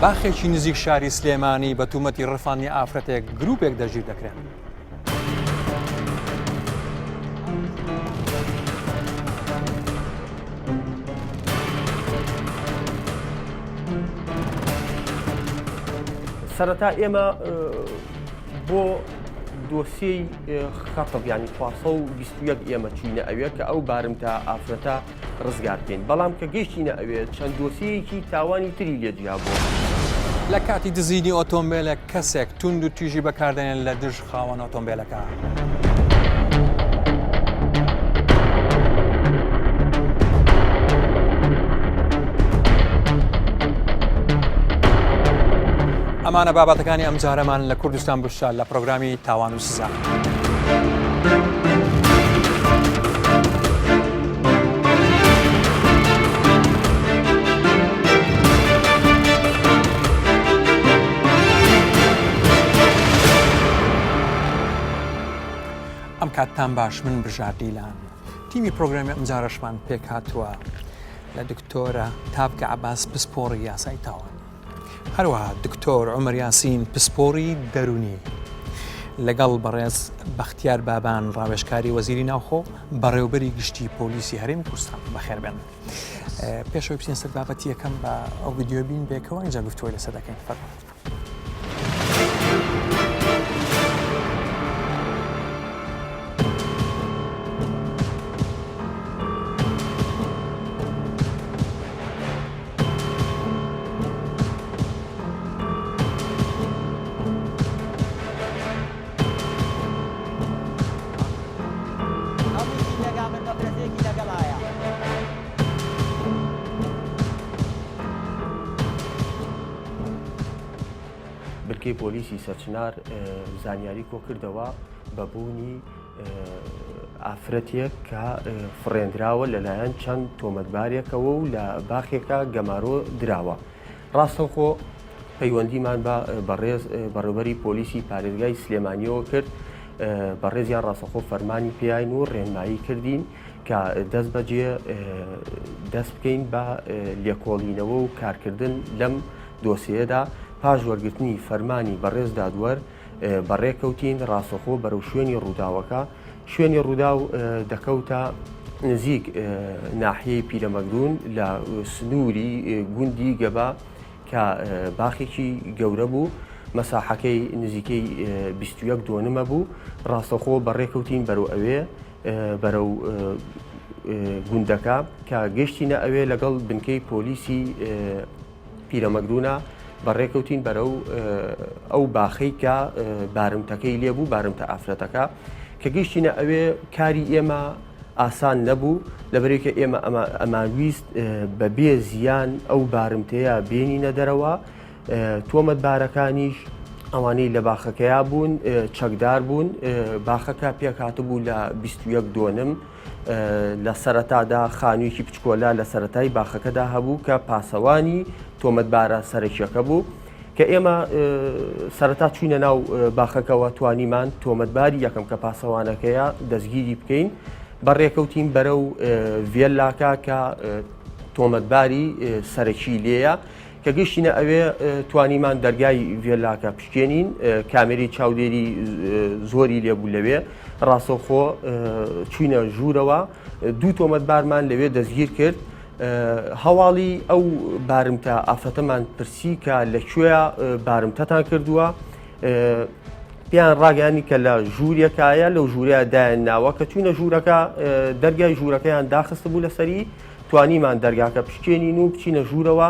باخێکی نزیک شاری سلێمانی بە تومەتی ڕفانی ئافرەتێک گروپێک دەژیر دەکرێن. سەرەتا ئێمە بۆ دۆسیەی خەتب ینی 421 ئێمە چوینە ئەوێ کە ئەو بارمتە ئافرەتە ڕزگار بکەین، بەڵام کە گەیشتینە ئەوێ چەند دۆسیەیەکی تاوانی تری لێجیا بوو. لە کاتی دزینی ئۆتۆمبیلێک کەسێک توند و تویژی بەکاردێنێن لە دژ خاوەن ئۆتۆمبیلەکە. ئەمانە بابەتەکانی ئەم جارەمان لە کوردستان بشار لە پرۆگرامی تاوان و سزا. ئەم کاتتان باش، من بژار دیلان. تیمی پرۆگرامی ئەم جارەشمان پێک هاتووە لە دکتۆرە تابکە عەباس پسپۆڕی یاسای تاوان، هەروەها دکتۆر عومەر یاسین پسپۆڕی دەرونی، لەگەڵ بەڕێز بەختیار بابان ڕاوێژکاری وەزیری ناوخۆ بەڕێوەبەری گشتی پۆلیسی هەرێمی کوردستان. بەخێر بێن. پێشەوەی بچین سەر بابەتی یەکەم بە ئەو ڤیدیۆ بین بێکەوە ئینجا گفتووەی لەسەر دەکەین. فەرموویت. بلکەی پۆلیسی سەرچنار زانیاری کۆکردەوە بەبوونی ئافرەتێک کە فڕێنراوە لەلایەن چەند تۆمەتبارێکەوە و لە باخێکە گەمارۆ دراوە. ڕاستەوخۆ پەیوەندیمان بە بەڕێوەبەری پۆلیسی پارێزگای سلێمانیەوە کرد، بەڕێزیان ڕاستەخۆ فەرمانی پێین و ڕێنمایی کردین کە دەست بەجێ دەست بکەین بە لێکۆڵینەوە و کارکردن لەم دۆسیەدا. پاش وەرگرتنی فەرمانی بەڕێز دادوەر بەڕێکەوتین ڕاستەخۆ بەرەو شوێنی ڕووداوەکە. شوێنی ڕووداو دەکەوتە نزیک ناحیەی پیرەمەگرون لە سنووری گوندی گەبا کە باخێکی گەورە بوو، مەساحەکەی نزیکەی 21 دۆنمە بوو. ڕاستەخۆ بەڕێکەوتین بەرەو ئەوێ بەرەو گوندەکە کە گەشتینە ئەوێ لەگەڵ بنکەی پۆلیسی پیرەمەگرونە بەڕێکەوتین بەرەو ئەو باخەی کە بارمتەکەی لێبوو، بارمتە ئافرەتەکە کە گەشتینە ئەوێ. کاری ئێمە ئاسان نەبوو لەبەرێکە ئێمە ئەمانویست بەبێ زیان ئەو بارمتەیە بێنینە دەرەوە. تۆمەتبارەکانیش ئەوانەی لە باخەکەیا بوون چەکدار بوون. باخەکە پێکهاتە بوو لە 21 دۆنم. لە سەرەتادا خانوویەکی بچکۆلا لە سەرەتای باخەکەدا هەبوو کە پاسەوانی تۆمەتبارە سەرەکیەکە بوو کە ئێمە سەرەتا چوینە ناو باخەکەەوە توانیمان تۆمەتباری یەکەم کە پاسەوانەکەیە دەستگیری بکەین. بەڕێکەوتین بەرەو ڤێلاکە کە تۆمەتباری سەرەکی لێیە کە گەشتینە ئەوێ توانیمان دەرگای ڤێلاکە پشکێنین. کامێری چاودێری زۆری لێبوو لەوێ. ڕاستەوخۆ چوینە ژوورەوە، دوو تۆمەتبارمان لەوێ دەستگیر کرد. هەواڵی ئەو بارمتە ئافرەتەمان پرسی کە لەکوێیە بارمتەتان کردووە. پیان ڕاگەیانی کە لە ژوورێکایە لەو ژوورەیە دایان ناوە کە چوینە ژوورەکە دەرگای ژوورەکەیان داخستە بوو لەسەری. توانیمان دەرگاکە پشکێنین و بچینە ژوورەوە.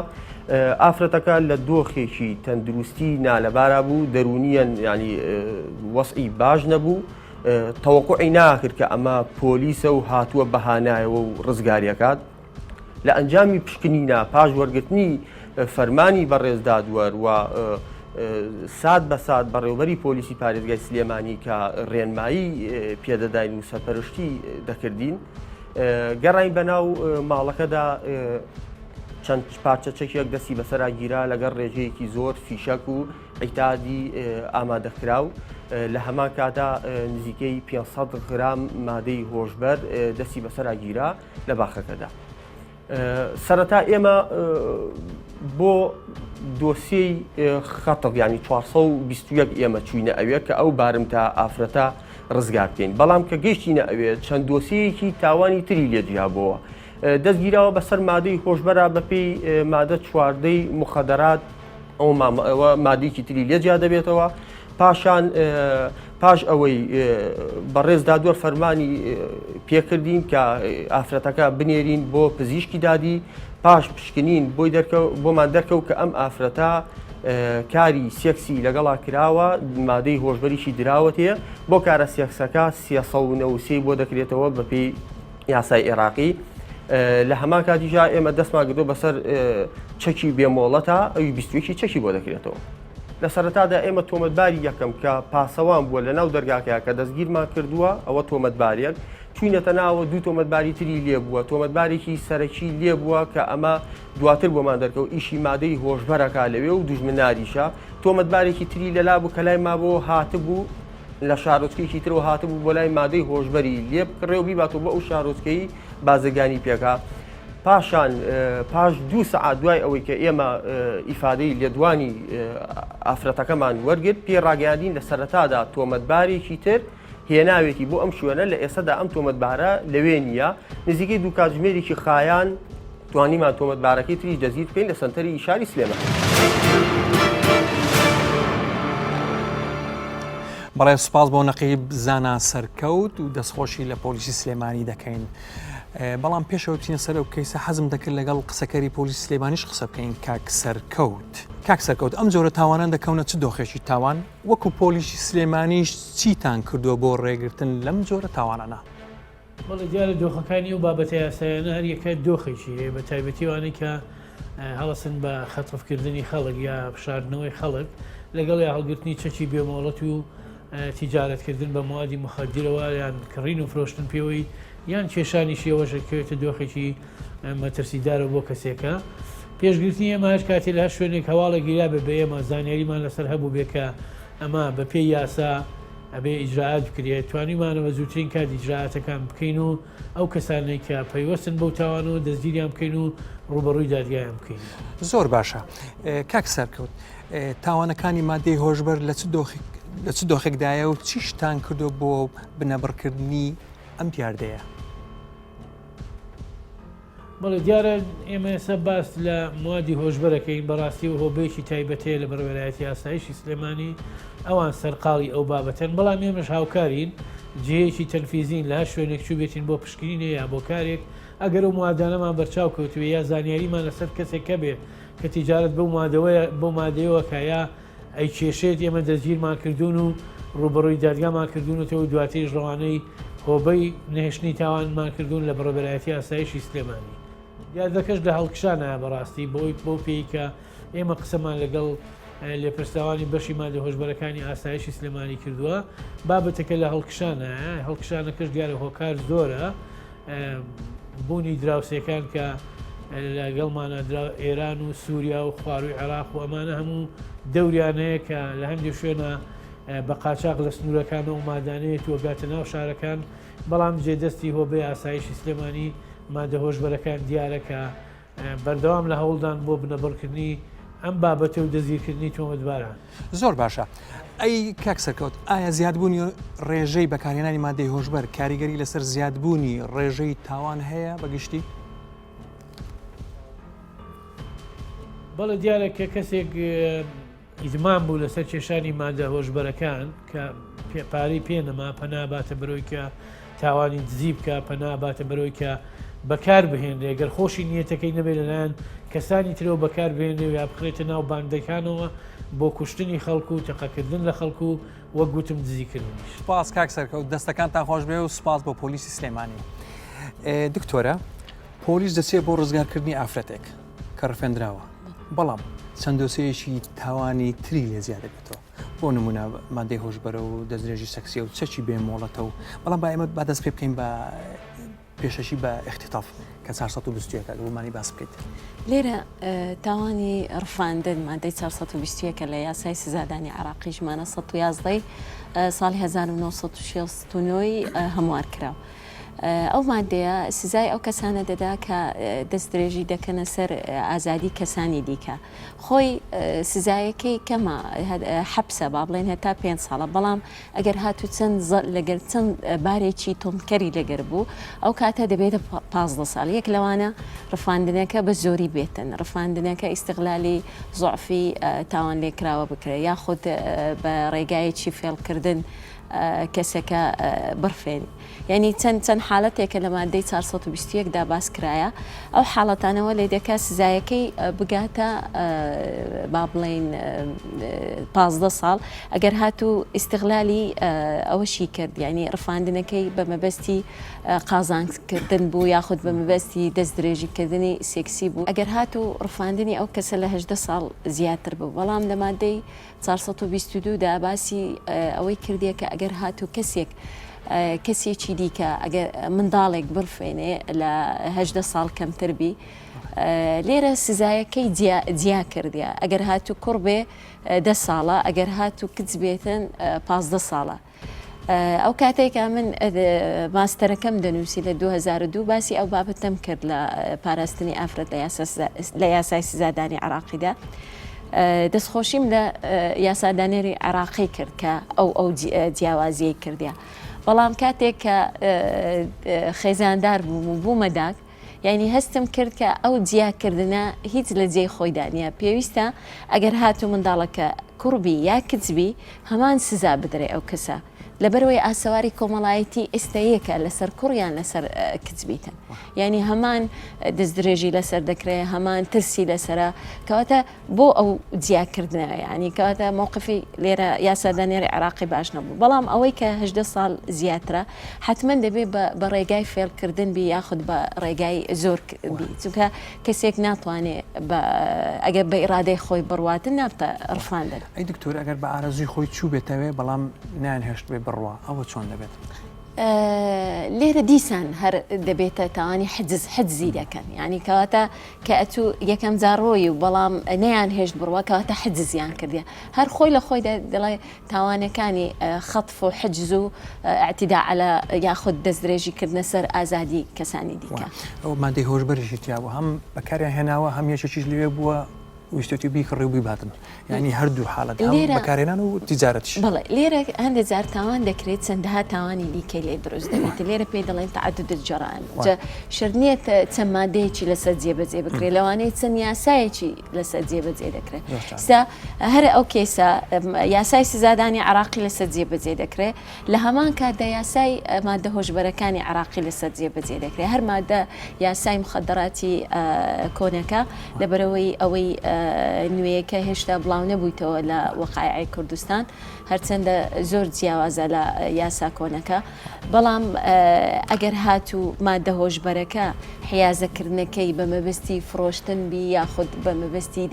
ئافرەتەکە لە دۆخێکی تەندروستی نالەبارە بوو، دەرونیەن ینی وەسعی باش نەبوو. تەوەقوعی ناکرد کە ئەمە پۆلیسە و هاتووە بەهانایەوە و ڕزگاریەکات. لە ئەنجامی پشکنینە پاش وەرگرتنی فەرمانی بەڕێز دادوەر و سات بە سات بەڕێوەبەری پۆلیسی پارێزگای سلێمانی کە ڕێنمایی پێدەداین و سەرپەرشتی دەکردین، گەڕین بەناو ماڵەکەدا چەند پارچە چەکێک دەستی بەسەرا گیرا لەگەڵ ڕێژەیەکی زۆر فیشەک و ئەیتادی ئامادەکراو. لە هەمان کاتا نزیکەی 500 غرام مادەی هۆشبەر دەستی بەسەرا گیرا لە باخەکەدا. سەرەتا ئێمە بۆ دۆسیەی خەتڵ ینی 421 ئێمە چوینە ئەوێ کە ئەو بارم تا ئافرەتە ڕزگار بکەین بەڵام کە گەیشتینە ئەوێ چەند دۆسیەکی تاوانی تری لێجیابەوە دەستگیراوە بەسەر مادەی هۆشبەرە بەپێی مادە چواردەی مخەدەرات ئەوە مادەیەکی تری لێجیا دەبێتەوە پاشان پاش ئەوەی بەڕێزدا دووە فەرمانی پێکردین کە ئافرەتەکە بنێرین بۆ پزیشکی دادی پاش پشکنین بۆمان دەرکەوت کە ئەم ئافرەتە کاری سێکسی لەگەڵا کراوە مادەی هۆشبەریشی دراوەتەیە بۆ کارە سێکسەکە 393 بۆ دەکرێتەوە بەپێی یاسای عێراقی لە هەمان کاتیژا ئێمە دەستمان کردو بەسەر چەکی بێمۆڵەتە ئەوی 21 چەکی بۆ دەکرێتەوە لە سەرەتادا ئێمە تۆمەتباری یەکەم کە پاسەوان بووە لە ناو دەرگاکەیە کە دەستگیرمان کردووە ئەوە تۆمەتبارێک چوینەتە ناوە دوو تۆمەتباری تری لێ بووە تۆمەتبارێکی سەرەکی لێ بووە کە ئەمە دواتر بۆمان دەرکەوت ئیشی مادەی هۆشبەرەکە لەوێ و دوژمناریشە تۆمەتبارێکی تری لەلا بوو کە لای مابەوە هاتبوو لە شارۆچکەیەکی ترەوە هاتبوو بۆ لای مادەی هۆشبەری لێ بکڕێ و بیباتەوە بە ئەو شارۆچکەی بازرگانی پێکا پاشان پاش 2 سەعات دوای ئەوەی کە ئێمە ئیفادەی لێدوانی ئافرەتەکەمان وەرگرت پێڕاگەاندین لە سەرەتادا تۆمەتبارێکی تر هێناوێتی بۆ ئەم شوێنە لە ئێستادا ئەم تۆمەتبارە لەوێ نییە نزیکەی دوو کاتژمێرێکی خایان توانیمان تۆمەتبارەکەی تریش دەزیر بکەین لە سەنتەری شاری سلێمان. بەڵێ سوپاس بۆ نەقیب زانا سەرکەوت و دەستخۆشی لە پۆلیسی سلێمانی دەکەین. بەڵام پێشەوە بچینە سەر و کەیسە حەزم دەکرد لەگەڵ قسەکەری پۆلیسی سلێمانیش قسە بکەین کاک سەرکەوت ئەم جۆرە تاوانان دەکەونە چ دۆخێکی تاوان وەکو پۆلیسی سلێمانیش چیتان کردووە بۆ ڕێگرتن لەم جۆرە تاوانانە؟ بەڵێ دیارە دۆخەکانی و بابەتە یاسایانە هەر یەکە دۆخێکی هەیە بە تایبەتیوانەی کە هەڵەسن بە خەتڕفکردنی خەڵک یا بشاردنەوەی خەڵک لەگەڵ یا هەڵگرتنی چەکی بێمۆڵەت و تیجارەتکردن بە موادی مخەدرەوە یان کڕین و فرۆشتن پێوەی یان کێشانیشی ئەوەشە کەوێتە دۆخێکی مەترسیدارە بۆ کەسێکە پێشگرتنی ئێمە هەر کاتی لە هەر شوێنێک هەواڵە گیرا بە ئێمە زانیاریمان لەسەر هەبوو بێکە ئەمە بە پێی یاسا ئەبێ ئیجراعات بکرێت توانیمانەوە زووترین کات ئیجراعاتەکان بکەین و ئەو کەسانەی کە پەیوەستن بەو تاوانەوە دەستگیریان بکەین و ڕوبەڕووی دادگایان بکەین. زۆر باشە کاک سەرکەوت تاوانەکانی مادەی هۆشبەر لە چ دۆخێکدایە و چیشتان کردو بۆ بنەبڕکردنی ئەم دیاردەیە؟ بەڵێ دیارە ئێمە ئێستا باس لە موادی هۆشبەرەکەین بەڕاستی و هۆبەیەکی تایبەتەیە لە بەڕێوەلایەتی یاساییشی سلێمانی ئەوان سەرقاڵی ئەو بابەتەن بەڵام ئێمەش هاوکارین جێیەکی تەنفیزین لە هەر شوێنێک چوو بێتین بۆ پشکنینە یا بۆ کارێک ئەگەر و موادانەمان بەرچاو کەوتوێ یا زانیاریمان لەسەر کەسێک کە بێ کە تیجارەت بۆ مادەیەوە کە یا ئەی کێشێت ئێمە دەستگیرمان کردوون و ڕوبەڕووی دادگامان کردوونەوە دواتریش ڕەوانەی هۆبەی نهێشتنی تاوانمان کردوون لە بەڕێوەلایەتی یاساییشی سلێمانی. دیاردەکەش لە هەڵکشانە بەڕاستی بۆ پێی کە ئێمە قسەمان لەگەڵ لێپرساوانی بەشی مادە هۆشبەرەکانی ئاسایشی سلێمانی کردووە بابەتەکە لە هەڵکشانەکەش دیارە هۆکار زۆرە بوونی دراوسەکان کە لەگەڵمانە ئێران و سووریا و خواروی عێراق و ئەمانە هەموو دەوریانەیە کە لە هەندێک شوێنە بە قاچاق لە سنوورەکانە و مادانەیەت وەگاتە ناو شارەکان بەڵام جێدەستی هۆبەی ئاسایشی سلێمانی مادە هۆشبەرەکان دیارە کە بەردەوام لە هەوڵدان بۆ بنەبڕکردنی ئەم بابەتە و دەزیرکردنی تۆمەتباران. زۆر باشە. ئەی کاک سەرکەوت ئایا زیادبوونی ڕێژەی بەکارهێنانی مادەی هۆشبەر کاریگەری لەسەر زیادبوونی ڕێژەی تاوان هەیە بەگشتی؟ بەڵێ دیارە کە کەسێک ئیدمان بوو لەسەر کێشانی مادە هۆشبەرەکان کە پارەی پێنەما پەناباتە بەرەوەی کە تاوانی دزی بکە پەناباتە بەرەوەی کە بەکار بهێنرێ گەر خۆشی نیەتەکەی نەبێت لەلایەن کەسانی ترەوە بەکار بهێنرێ یا بخرێتە ناو بانگەکانەوە بۆ کوشتنی خەڵکو و تەقەکردن لە خەڵکو و وەک گوتم دزیکردنیش. سوپاس کاک سەرکەوت دەستەکانتان خۆش بێ و سوپاس بۆ پۆلیسی سلێمانی. دکتۆرە پۆلیس دەچێت بۆ ڕزگارکردنی ئافرەتێک کە ڕفێنراوە بەڵام چەند دۆسەیەکی تاوانی تری لێ زیاد دەبێتەوە بۆ نمونە مادەی هۆشبەرە و دەستدرێژی سەکسیە و چەکی بێمۆڵەتە و بەڵام با ئێمە با دەست پێ بکەین بە پێشەشی بە اختیتاف کە 420 بۆمانی باس بکەیت. لێرە تاوانی ڕفاندن مادەی 420 لە یاسای سزادانی عێراقی ژمانە 111 ساڵی 1969 هەموار کراوە. ئەو مادەیە سزای ئەو کەسانە دەدا کە دەستدرێژی دەکەنە سەر ئازادی کەسانی دیکە خۆی سزایەکەی کەمە حەبسە با بڵێن هەتا 5 ساڵە بەڵام ئەگەر هاتوو لەگەر چەند بارێکی تۆمکەری لەگەر بوو ئەو کاتە دەبێتە 15 ساڵ یەک لەوانە ڕفاندنەکە بە زۆری بێتن ڕفاندنەکە ئیستیغلالی زوعفی تاوان لێکراوە بکرێت یاخود بە ڕێگایەکی فێڵکردن کەسەکە بڕفێنی یعنی چەند حاڵەتێکە لە مادەی 421 دا باس کرایە ئەو حاڵەتانەوە لێ دەکا سزایەکەی بگاتە با بڵێن 15 ساڵ ئەگەر هاتوو ئیستیغلالی ئەوەشی کرد یعنی ڕفاندنەکەی بە مەبەستی قازانکردن بوو یاخود بە مەبەستی دەستدرێژیکردنی سێکسی بوو ئەگەر هاتوو ڕفاندنی ئەو کەسە لە 18 ساڵ زیاتر بوو بەڵام لە مادەی 422 دا باسی ئەوەی کردیە کە ئەگەر هاتوو کەسێکی دیکە ئەگەر منداڵێک بڕفێنێ لە 18 ساڵ کەمتر بی لێرە سزایەکەی جیا کردیە ئەگەر هاتوو کوڕ بێ 10 ساڵە ئەگەر هاتوو کچ بێتن 15 ساڵە ئەو کاتێکە من ماستەرەکەم دەنووسی لە 2002 باسی ئەو بابەتەم کرد لە پاراستنی ئافرەت لە یاسای سزادانی عێراقیدا دەستخۆشیم لە یاسادانێری عێراقی کرد کە ئەو جیاوازیەی کردیا بەڵام کاتێک کە خێزاندار بووم و بوومەداک یعنی هەستم کرد کە ئەو جیاکردنە هیچ لە جێی خۆیدا نیە پێویستە ئەگەر هاتوو منداڵەکە کوڕبی یا کچبی هەمان سزا بدرێ ئەو کەسە لەبەرەوەی ئاسەواری کۆمەڵایەتی ئێستاییەکە لەسەر کوڕیان لەسەر کچبیتن یعنی هەمان دەستدرێژی لەسەر دەکرێت هەمان ترسی لەسرە کەواتە بۆ ئەو جیاکردنەوە ینی کەواتە مووقفی لێرە یاسادانێری عێراقی باش نەبوو بەڵام ئەوەی کە 18 ساڵ زیاترە حتمما دەبێت بە ڕێگای فێڵکردن بی یاخود بە ڕێگای زۆر بی چونکە کەسێک ناتوانێت ئەگەر بە ئیرادەی خۆی بڕواتن نابتە ڕفاندن ئەی دکتۆر ئەگەر بە ئارەزوی خۆی چوو بێتەوێ بەڵام نانهێشت بێ بڕوا ئەوە چۆن دەبێت لێرە دیسان هەر دەبێتە تاوانی حجزی دەکەن ینی کەواتە کە ئەتوو یەکەم جاڕۆی و بەڵام نەیان هێشت بڕوە کەواتە حجزیان کردیە هەر خۆی لە خۆی دەڵێ تاوانەکانی خەتف و حجز و اعتیدا على یاخود دەستدرێژیکردنە سەر ئازادی کەسانی دیکە ئەو مادەی هۆشبەرێکی تیا بوو هەم بەکاریان هێناوە هەم یەکێکیش لێ بووە ویستێتی بیکڕی و بیباتن ینی هەردوو حاڵەت بەکارێنان و تیجارەتیش بەڵێ لێرە هەندێک جار تاوان دەکرێت چەندەها تاوانی دیکە لێ دروست دەبێت لێرە پێی دەڵێن تعدد الجرائم شرنیت چەند مادەیەکی لەسەر جێبەجێ بکرێت لەوانەیە چەند یاسایەکی لەسەر جێبەجێ دەکرێت ستا هەر ئەو کێسە یاسای سزادانی عێراقی لەسەر جێبەجێ دەکرێت لە هەمان کاتدا یاسای مادە هۆشبەرەکانی عێراقی لەسەر جێبەجێ دەکرێت هەر مادە یاسای مخدراتی کۆنەکە لەبەرەوەی ئەوەی نوێیەکە هێشتا بڵاو نەبوویتەوە لە وەقایعی کوردستان هەرچەندە زۆر جیاوازە لە یاسا کۆنەکە بەڵام ئەگەر هاتوو مادە هۆشبەرەکە حیازەکردنەکەی بە مەبەستی فرۆشتن بی یاخود بە مەبەستی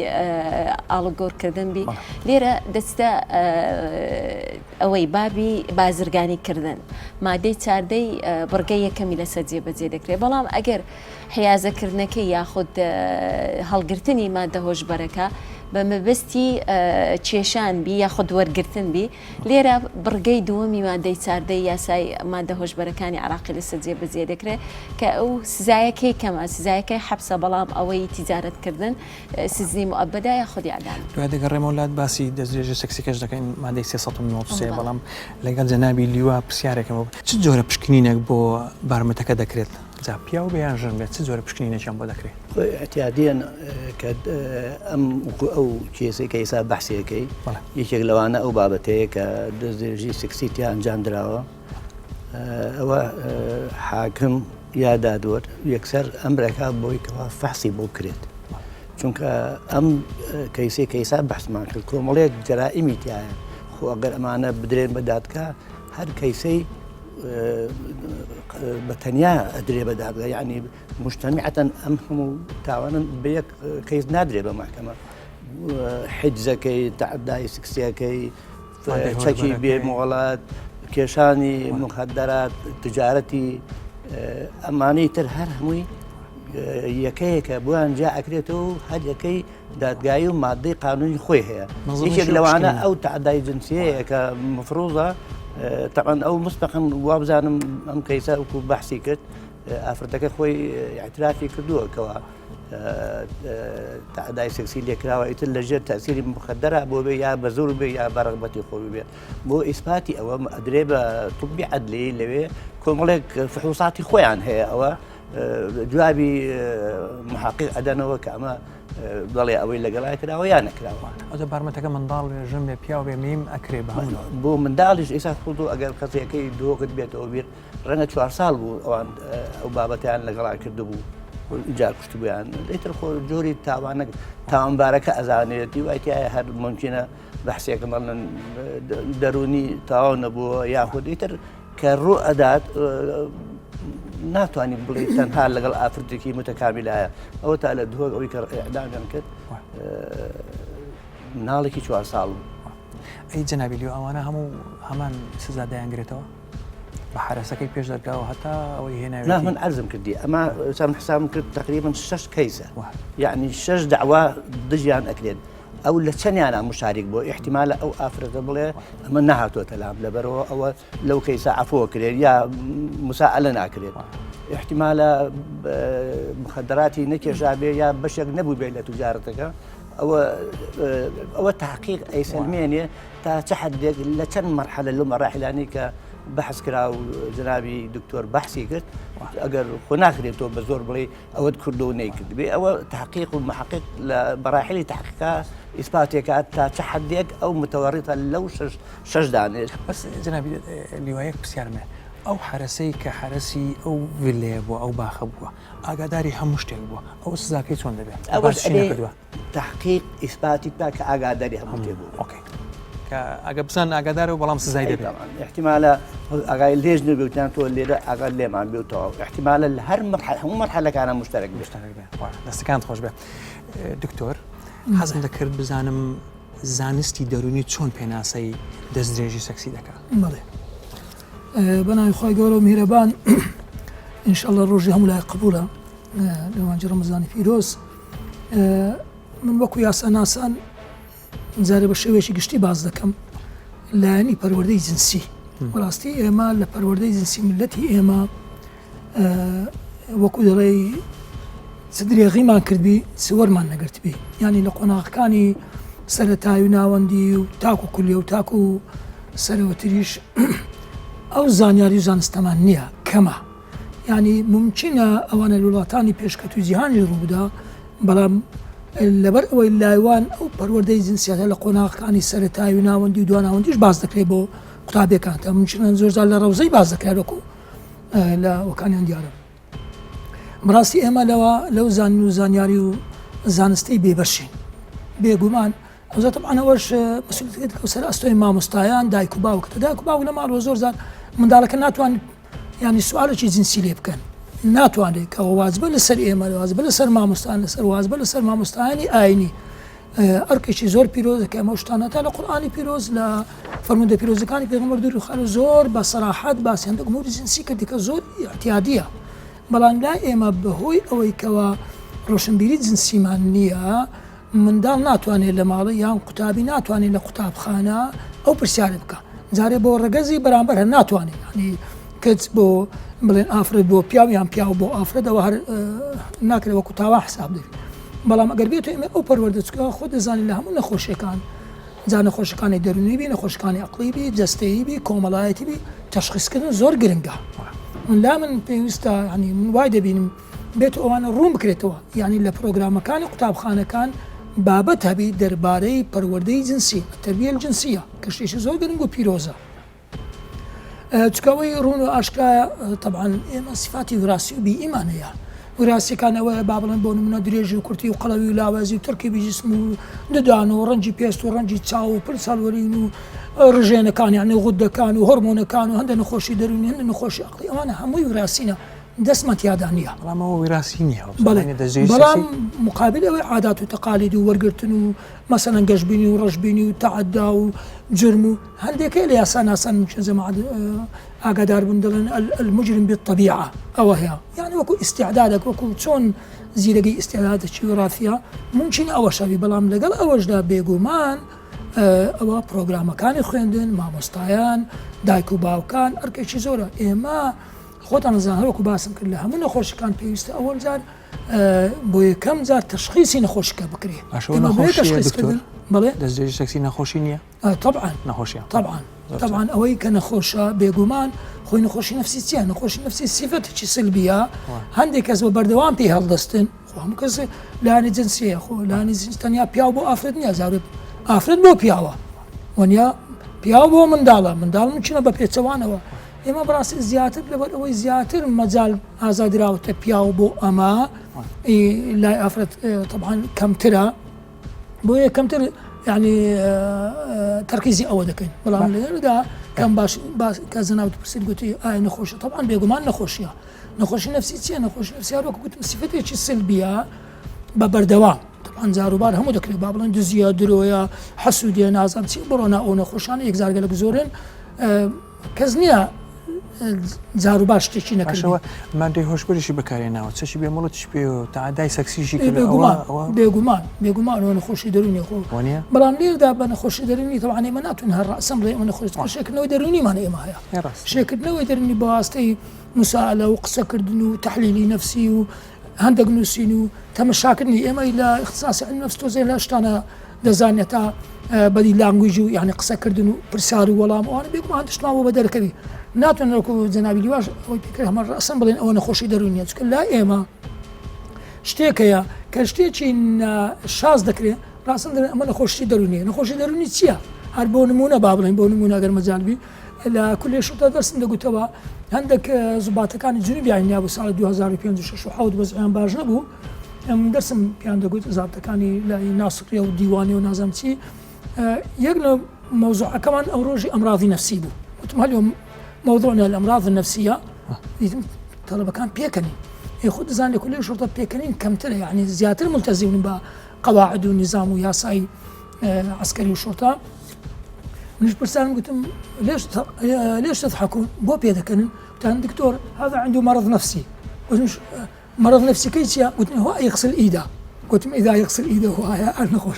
ئاڵگۆڕکردن بی لێرە دەستە ئەوەی بابی بازرگانی کردن مادەی چاردەی بڕگەی یەکەمی لەسەر جێبەجێ دەکرێت بەڵام ئەگەر حیازەکردنەکەی یاخود هەڵگرتنی مادە هۆشبەرەکە بە مەبەستی کێشان بی یاخود وەرگرتن بی لێرە بڕگەی دووەمی مادەی چاردەی یاسای مادە هۆشبەرەکانی عێراقی لەسەر جێبەجێ دەکرێت کە ئەو سزایەکەی کەمە سزایەکەی حەبسە بەڵام ئەوەی تیجارەتکردن سزنی مؤبەدا یاخودی ئەعدام دوای دەگەڕێمە وڵات باسی دەستدرێژی سێکسیکەش دەکەین مادەی 393 بەڵام لەگەڵ جەنابی لیوا پرسیارێکەوە چ جۆرە پشکنینێک بۆ بارمەتەکە دەکرێت جا پیا و بەیان ژن بێت چ جۆرە پشکنینێکیان بۆ دەکرێت اعتیادیان کە ئەو کێسێکە ئێستا بەحسیەکەی یەکێک لەوانە ئەو بابەتەیە کە دەستدرێژی سێکسیتی ئەنجامدراوە ئەوە حاکم یا دادوەر یەکسەر ئەمرەکە بۆی کەوا فەحسی بۆ بکرێت چونکە ئەم کەیسێک کە ئێستا بەحسمان کرد کۆمەڵێک جەرائیمی تایە خۆ ئەگەر ئەمانە بدرێن بە دادگا هەر کەیسەی بەتەنیا ئەدرێ بە دادگا یعنی مجتەمعەتەن ئەم هەموو تاوانن بە یەک کەیس نادرێ بە ماحکەمە حجزەکەی تعدای سکسیەکەی چەکی بێمۆڵات کێشانی مخدرات تجارەتی ئەمانەی تر هەر هەمووی یەکەیەکە بۆیان جا ئەکرێتەوە هەر یەکەی دادگایی و مادەی قانونی خۆی هەیە یەکێک لەوانە ئەو تعدای جنسیەیە کە مفروضە طبعا ئەو مستەقم وابزانم ئەم کەیسە وەکو بەحسی کرد ئافرەتەکە خۆی اعترافی کردووە کەەوە تعدای سکسی لێکراوە ئیتر لەژێر تەسیری مخدرە بۆ بێ یا بە زۆر بێ یا بەڕغبەتی خۆی بێ بۆ ئیسپاتی ئەوە ئەدرێ بە طبی عەدلی لەوێ کۆمەڵێک فحوساتی خۆیان هەیە ئەوە جوابی محقق ئەدەنەوە کە ئەمە بڵێ ئەوەی لەگەڵای کراوە یان نەکراوە ئەوجا بارمەتەکە منداڵ ژن بێ پیا بێ میم ئەکرێ بە هەموو بۆ منداڵیش ئێستا خودۆ ئەگەر قەزیەکەی دۆکت بێتەوە بیر ڕەنگە 4 ساڵ بوو ئەوان ئەو بابەتیان لەگەڵا کردبوو جار کوشت بوویان ئیتر خۆ جۆری تاوانە تاوانبارەکە ئەزانێتی وایتیایە هەر ممکنە بەحسێکە مەڵن دەرونی تاوا نەبووە یاخود ئیتر کە ڕوو ئەدات ناتوانانی بڵێ تەنها لەگەڵ ئافرەتێکی متەکامیلایە ئەوە تا لە دووە ئەوەی کە ئێعدامیان کرد مناڵێکی 4 ساڵ بوو. ئەی جەنابی لیۆ ئەوانە هەموو هەمان سزا دەیانگرێتەوە بە حرەسەکەی پێش دەرگاوە هەتا ئەوەی هێناوێتی لا من عەرزم کردی ئەمە سام حسابم کرد تقریبا 6 کەیسە یعنی 6 دعوا دژیان ئەکرێت ئەو لە چەندیانە مشارێک بۆ احتیمالە ئەو ئافرەتە بڵێ ئەمە نەهاتۆتە لام لەبەرەوە ئەوە لەو کەیسە عەفۆ کرێت یا مساءلە ناکرێت احتیمالە مخدراتی نەکێشابێ یا بەشێک نەبوو بێت لە توجارەتەکە ئەوە تحقیق ئەیسەلمێنێ تا چه حدێک لە چەند مەرحلە لەو مەراحلانی کە بەحث کرا و جنابی دکتۆر بەحسی کرد ئەگەر خۆ ناکرێتەوە بە زۆر بڵێ ئەوەت کردو و نەیکرد بێ ئەوە تحقیق و محقق لە بەراحلی تحقیقا ئیسپاتێکات تا چه حدێک ئەو متەوەڕیتە لەو شەش دانێت. بەس جنابی لیوایەک پرسیارمە ئەو حرەسەی کە حرەسی ئەو ڤیلەیە بووە ئەو باخە بووە ئاگاداری هەموو شتێک بووە ئەو سزاکەی چۆن دەبێت ئەوە تحقیق ئیسپاتی تا کە ئاگاداری هەموو شتێک بوو. ئۆکێ کە ئەگە بزان ئاگادار و بەڵام سزای دەبێت احتیمالە ئاگای لێژ نەبێتیان تۆ لێرە ئاگا لێمان بێتەوە احتیمالە لە هەر هەموو مەرحلەکانە مشتەرەک دەستەکان خۆش بێت. دکتۆر حەزم دەکرد بزانم زانستی دەرونی چۆن پێناسەی دەستدرێژی سەکسی دەکات. بەڵێ بەناوی خۆی گەورە و میهرەبان ئینشەڵڵا ڕۆژی هەموو لای قبولە لەوانجی ڕەمەزانی پیرۆز من وەکو یاساناسان جارێ بە شێوەیەکی گشتی باز دەکەم لایەنی پەروەردەی جنسی بەڕاستی ئێمە لە پەروەردەی جنسی ملەتی ئێمە وەکو دەڵێ چ درێغیمان کردبی سوەرمان نەگرتبی ینی لە قۆناغەکانی سەرەتایی و ناوەندی و تاکو کولیە و تاکو و سەرەوەتریش ئەو زانیاری و زانستەمان نییە کەمە ینی ممکنە ئەوانە لە وڵاتانی پێشکەوتوی جیهانی ڕوودا بەڵام لەبەر ئەوەی لایوان ئەو پەروەردەی جنسیاتە لە قۆناغەکانی سەرەتایی و ناوەندی و دواناوەندیش باز دەکرێت بۆ قوتابیەکان تا ممکنە زۆرجار لە ڕەوزەی باز دەکرێت وەکو لە وەکانیان دیارە. بەڕاستی ئێمە لەو زانین و زانیاری و زانستەی بێبەشین بێگومان ئەوزە تەبعانەوەش مەسئولیەت سەر ئەستۆی مامۆستایان دایک و باوکە دایک و باوک لە ماڵەوە زۆر زار منداڵەکە ناتوانێت ینی سوالێکی جنسی لێ بکەن ناتوانێت کە واجبە لەسەر ئێمە واجبە لەسەر مامۆستایان لەسەر واجبە لەسەر مامۆستایانی ئاینی ئەرکێکی زۆر پیرۆزەکە ئەمە شتانەتا لە قورئانی پیرۆز لە فەرموودە پیرۆزەکانی پێغەمبەر دووری خاڵ زۆر بە سەراحەت باسییان ئەموری جنسی کردی کە زۆر احتیادیە بەڵام لای ئێمە بەهۆی ئەوەی کەوە ڕۆشنبیری جنسیمان نییە منداڵ ناتوانێت لە ماڵی یان قوتابی ناتوانێت لە قوتابخانە ئەو پرسیارە بکە جارێ بۆ ڕەگەزی بەرامبەر هەر ناتوانێت ینی کەس بۆ بڵێن ئافرەت بۆ پیاو یان پیاو بۆ ئافرەتەوە هەر ناکرێت وەکو تاوا حساب دەبێت بەڵام ئەگەر بێت ئێمە ئەو پەروەردەچکە خۆ دەزانین لە هەموو نەخۆشیەکان جا نەخۆشەکانی دەرونی بی نەخۆشەکانی عەقڵی بی جەستەیی بی کۆمەڵایەتی بی تەشخیصکردن زۆر گرنگە من پێویستە ینی من وای دەبینم بێت ئەوانە ڕوون بکرێتەوە ینی لە پرۆگرامەکانی قوتابخانەکان بابەت هەبی دەربارەی پەروەردەی جنسی تەربیە جنسیە کە شتێکی زۆر گرنگ و پیرۆزە چکەوەی ڕوون و ئاشکایە طبعاً ئێمە سیفاتی وراسی و بیئیمانەیە وراستیەکان ئەوەیە با بڵێن بۆ نمونە درێژی و کورتی و قەڵەوی و لاوازی و ترکیبی جسم و ددان و ڕەنجی پێست و ڕەنجی چاو و پرسەڵوەرین و ڕژێنەکان یعنی غودەکان و هۆرمۆنەکان و هەندە نەخۆشی دەرونی هەندە نەخۆشی عەقڵی ئەوانە هەمووی وراسینە دەستمە تیادا نییە بەڵامەوە وراسی نییە بەڵام مقابل ئەوەی عادات و تەقالید و وەرگرتن و مەسەلەن گەشتبینی و ڕەشبینی و تەعەدا و جرم و هەندێکەی لە یاساناسان ئاگادار بوون دەڵێن المجرم بالطبیعة ئەوە هەیە یعنی وەکو ئیستیعدادێک وەکو چۆن زیرەگەی ئیستیعدادێکی وراثیە ممکن ئەوە شەوی بەڵام لەگەڵ ئەوەشدا بێگومان ئەوە پرۆگرامەکانی خوێندن مامۆستایان دایک و باوکان ئەرکێکی زۆرە ئێمە خۆتان نزان هەروەکو باسم کرد لە هەموو نەخۆشیەکان پێویستە ئەوەل جار بۆ یەکەم جار تەشخیصی نەخۆشیەکە بکرێ بڵێ دەستێژی سەکسی نەخۆشی نییە طبعاً ئەوەی کە نەخۆشە بێگومان خۆی نەخۆشی نفسی چیە نەخۆشی نفسی سیفەتێکی سلبیە هەندێک کەس بە بەردەوام پێی هەڵدەستن هەموو کەس لایەنی جنسیە خۆ لایەنی تەنیا پیاو بۆ ئافرەت نییە زارێ ئافرەت بۆ پیاوە وەنیا پیاو بۆ منداڵ چونە بە پێچەوانەوە ئێمە بەڕاستی زیاتر لەبەر ئەوەی زیاتر مەجال ئازادراوەتە پیاو بۆ ئەمە لای ئافرەت طبعاً کەمترە بۆ یەکەمتر یعنی تەرکیزی ئەوە دەکەین بەڵام لێرەدا کەم باش کە زەناوت پرسید گوتی ئایا نەخۆشە طبعاً بێگومان نەخۆشیە نەخۆشی نفسی چییە نەخۆشی نفسی هەروەکو گوتم سیفەتێکی سلبیە بە بەردەوام طبعاً جاروبار هەموو دەکرێت با بڵێن دزیە درۆیە حەسوودیە نازانم چی بڕۆنا ئەو نەخۆشانە یەکزارگەلک زۆرن کەس نییە جاروبار شتێکی نەکردەوە مادەی هۆشبەرشی بەکارێناوە چەشی بێمەڵەتش پێ و تعدای سەکسیشی بێگومان نەخۆشی دەرونی خۆ بەڵام لێردا بە نەخۆشی دەرونی تەوانێ مە ناتون هەر ڕەسەم بڵێ ئەمە نەخۆشی شێکردنەوەی دەرونیمان ئێمە هەیە شێکردنەوەی دەرونی بە واستەی مساءلە و قسەکردن و تەحلیلی نەفسی و هەندێک نووسین و تەمەشاکردنی ئێمە لە اختصاصی علم نەفس تۆزێ لە شتانە دەزانێتە بەدی لانگویژ و یعنی قسەکردن و پرسیار و وەڵام ئەوانە بێگومان تشتمان بۆ بە دەرەکەوی ناتوانێت جەنابی لیواژ ئەوەی پێکرد هەمە ڕەسەم بڵێن ئەوە نەخۆشی دەرونیە چکە لا ئێمە شتێکەیە کە شتێکی شاز دەکرێت ڕاستن دەڵێن ئەمە نەخۆشی دەرونیە نەخۆشی دەرونی چییە هەر بۆ نمونە با بڵێن بۆ نمونە ئەگەر مەجالبی لە کولێ شوتە دەستم دەگوتەوە هەندێک زوباتەکانی جنوبیان بوو ساڵی 2005 وەزعیان باش نەبوو دەرسم پیان دەگوت زابطەکانی لای ناسقیە و دیوانی و نازانم چی یەک لە مەوزوعەکەمان ئەو ڕۆژی ئەمراضی نەفسی بوو وتم هەلیۆم موضوعنا الأمراض النفسية طلبة بيكني ياخذ زان كل شرطة بيكنين كم ترى يعني زيادة ملتزمين بقواعد ونظام وياساي عسكري وشرطة مش برسالة قلت ليش تضحكون؟ بو بيدكن كان دكتور هذا عنده مرض نفسي قلت مش مرض نفسي كيسيا قلت هو يغسل ايده قلت إذا يغسل ايده هو نخوش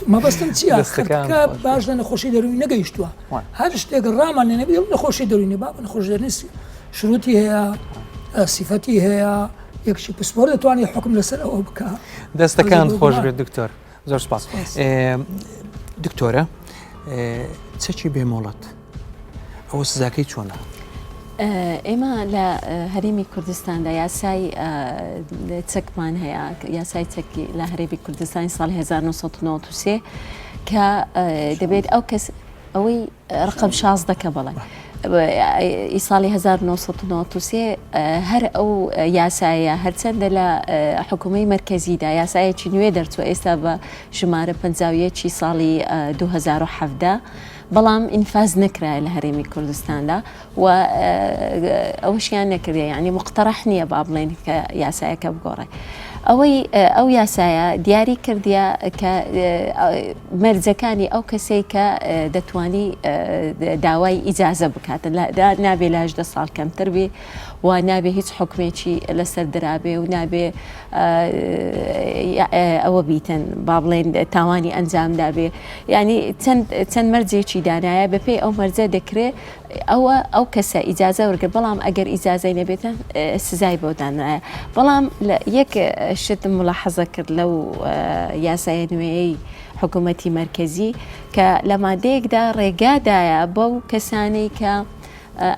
ما بس تمشي خرتك باش نخوشي دروني نقيشتوا هذا الشيء الرام اللي نبي نخوشي دروني بابا نخوش دروني شروطي هي صفتي هي يكشي باسبور تواني حكم لسر او بكا دستكان خوش بيت دكتور زور سباس دكتوره تشي بمولت او سزاكي چونه ئێمە لە هەرێمی کوردستاندا یاسای چەکمان هەیە یاسای چەکی لە هەرێمی کوردستانی ساڵی 1993 کە دەبێت ئەو کەس ئەوەی ڕقم 16 بڵێ ئیساڵی 1993 هەر ئەو یاسایە هەرچەندە لە حکوومەی مەرکەزیدا یاسایەکی نوێ دەرچوە ئێستا بە ژمارە 50 ساڵی 2017 بەڵام ئینفاز نەکرای لە هەرێمی کوردستاندا و ئەوەشیان نەکردێ یعنی مقتەرەح نییە با بڵێن کە یاسایەکە بگۆڕێ ئەوەی ئەو یاسایە دیاری کردیە کە مەرجەکانی ئەو کەسەی کە دەتوانی داوای ئیجازە بکاتن نابێ لە 18 ساڵ کەمتر بێ و نابێ هیچ حکمێکی لەسەر درابێ و نابێ ئەوە بیتن با بڵێن تاوانی ئەنجامدا بێ ینی چەند مەرجێکی دانایە بەپێی ئەو مەرجە دەکرێت ئەو کەسە ئیجازە وەرگرت بەڵام ئەگەر ئیجازەی نەبێتن سزای بۆ دانرایە بەڵام یەک شتم ملاحەزە کرد لەو یاسایە نوێیەی حکوومەتی مەرکەزی کە لە مادەیەکدا ڕێگادایە بەو کەسانەی کە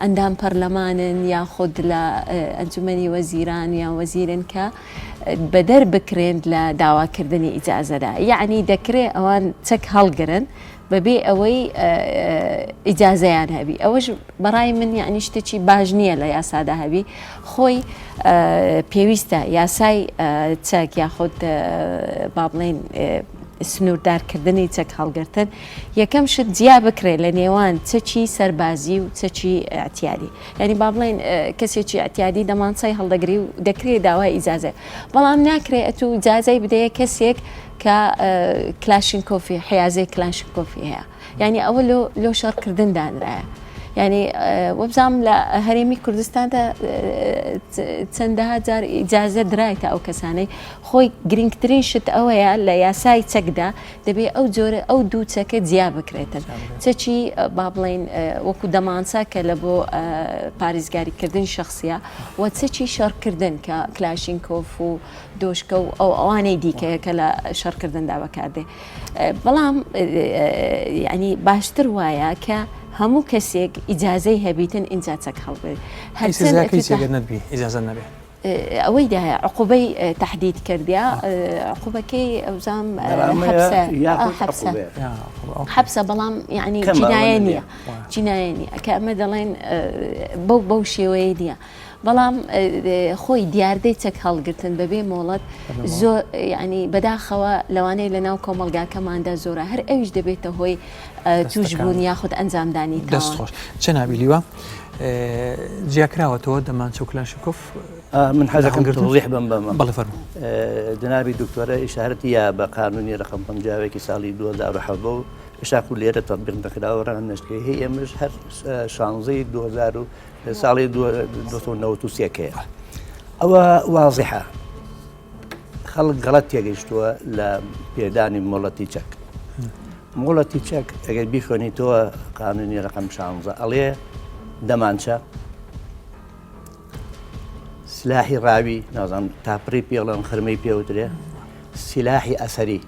ئەندام پەرلەمانن یاخود لە ئەنجومەنی وەزیران یان وەزیرن کە بەدەر بکرێن لە داواکردنی ئیجازەدا یعنی دەکرێت ئەوان چەک هەڵگرن بەبێ ئەوەی ئیجازەیان هەبی ئەوەش بەڕای من یعنی شتێکی باش نییە لە یاسادا هەبی خۆی پێویستە یاسای چەک یاخود با بڵێن سنووردارکردنی چەک هەڵگرتن یەکەم شت جیا بکرێت لە نێوان چەکی سەربازی و چەکی ئەتیادی ینی با بڵێن کەسێکی ئەتیادی دەمانچەی هەڵدەگری و دەکرێت داوای ئیجازە بەڵام ناکرێت ئەتو ئیجازەی بدەیە کەسێک کە کلاشینکۆفی حیازەی کلاشینکۆفی هەیە ینی ئەوە لۆ شەڕکردن دانرایە ینی وەبزانام لە هەرێمی کوردستاندا چەندەها جار ئیجازە درایتە ئەو کەسانەی خۆی گرنگترین شت ئەوەیە لە یاسای چەکدا دەبێت ئەو جۆرە ئەو دوو چەکە جیا بکرێتن چەکی با بڵێن وەکو دەمانچە کە لە بۆ پارێزگاریکردنی شخصیە و چەکی شەڕکردن کە کلاشینکۆف و دۆشکە و ئەو ئەوانەی دیکەیە کە لە شەڕکردندا بەکاردێ بەڵام ینی باشتر وایە کە هەموو کەسێک ئیجازەی هەبیتن ئینجا چەک هەڵبێت نەبی ئیجازە نەبێ ئەوەی داهەیە عقوبەی تهدید کردیا عقوبەکەی ئەوزام حەبسە بەڵام یعنی جینایە نییە جینایە نیە کە ئەمە دەڵێن بەو شێوەیە نییە بەڵام خۆی دیاردەی چەک هەڵگرتن بەبێ مۆڵەت زۆر ینی بەداخەوە لەوانەیە لە ناو کۆمەلگاکەماندا زۆرە هەر ئەویش دەبێتە هۆی توش بوون یاخود ئەنجامدانی دەستخۆش چه نابیلیوە جیاکراوەتەوە دەمانچە و کلاشینکۆف من حەزەکەم توضیح بم بەمە بەڵێ فەرموو جنابی دکتۆرە ئیشارەتی یا بە قانونی ڕقم 50 ساڵی 2007 و شاکو لێرە تطبیق نەکراوە ڕەنگە نشتکەی هەیە ئێمەش هەر شانزەی 2000 ساڵی 1993 ئەوە واضحە خەڵک گەڵەت تێگەیشتووە لە پێدانی مۆڵەتی چەک مۆڵەتی چەک ئەگەر بیخۆنیتەوە قانونی ڕقم 16 ئەڵێ دەمانچە سلاحی ڕاوی نازانم تاپڕی پێڵەن خرمەی پێوترێ سلاحی ئەسەری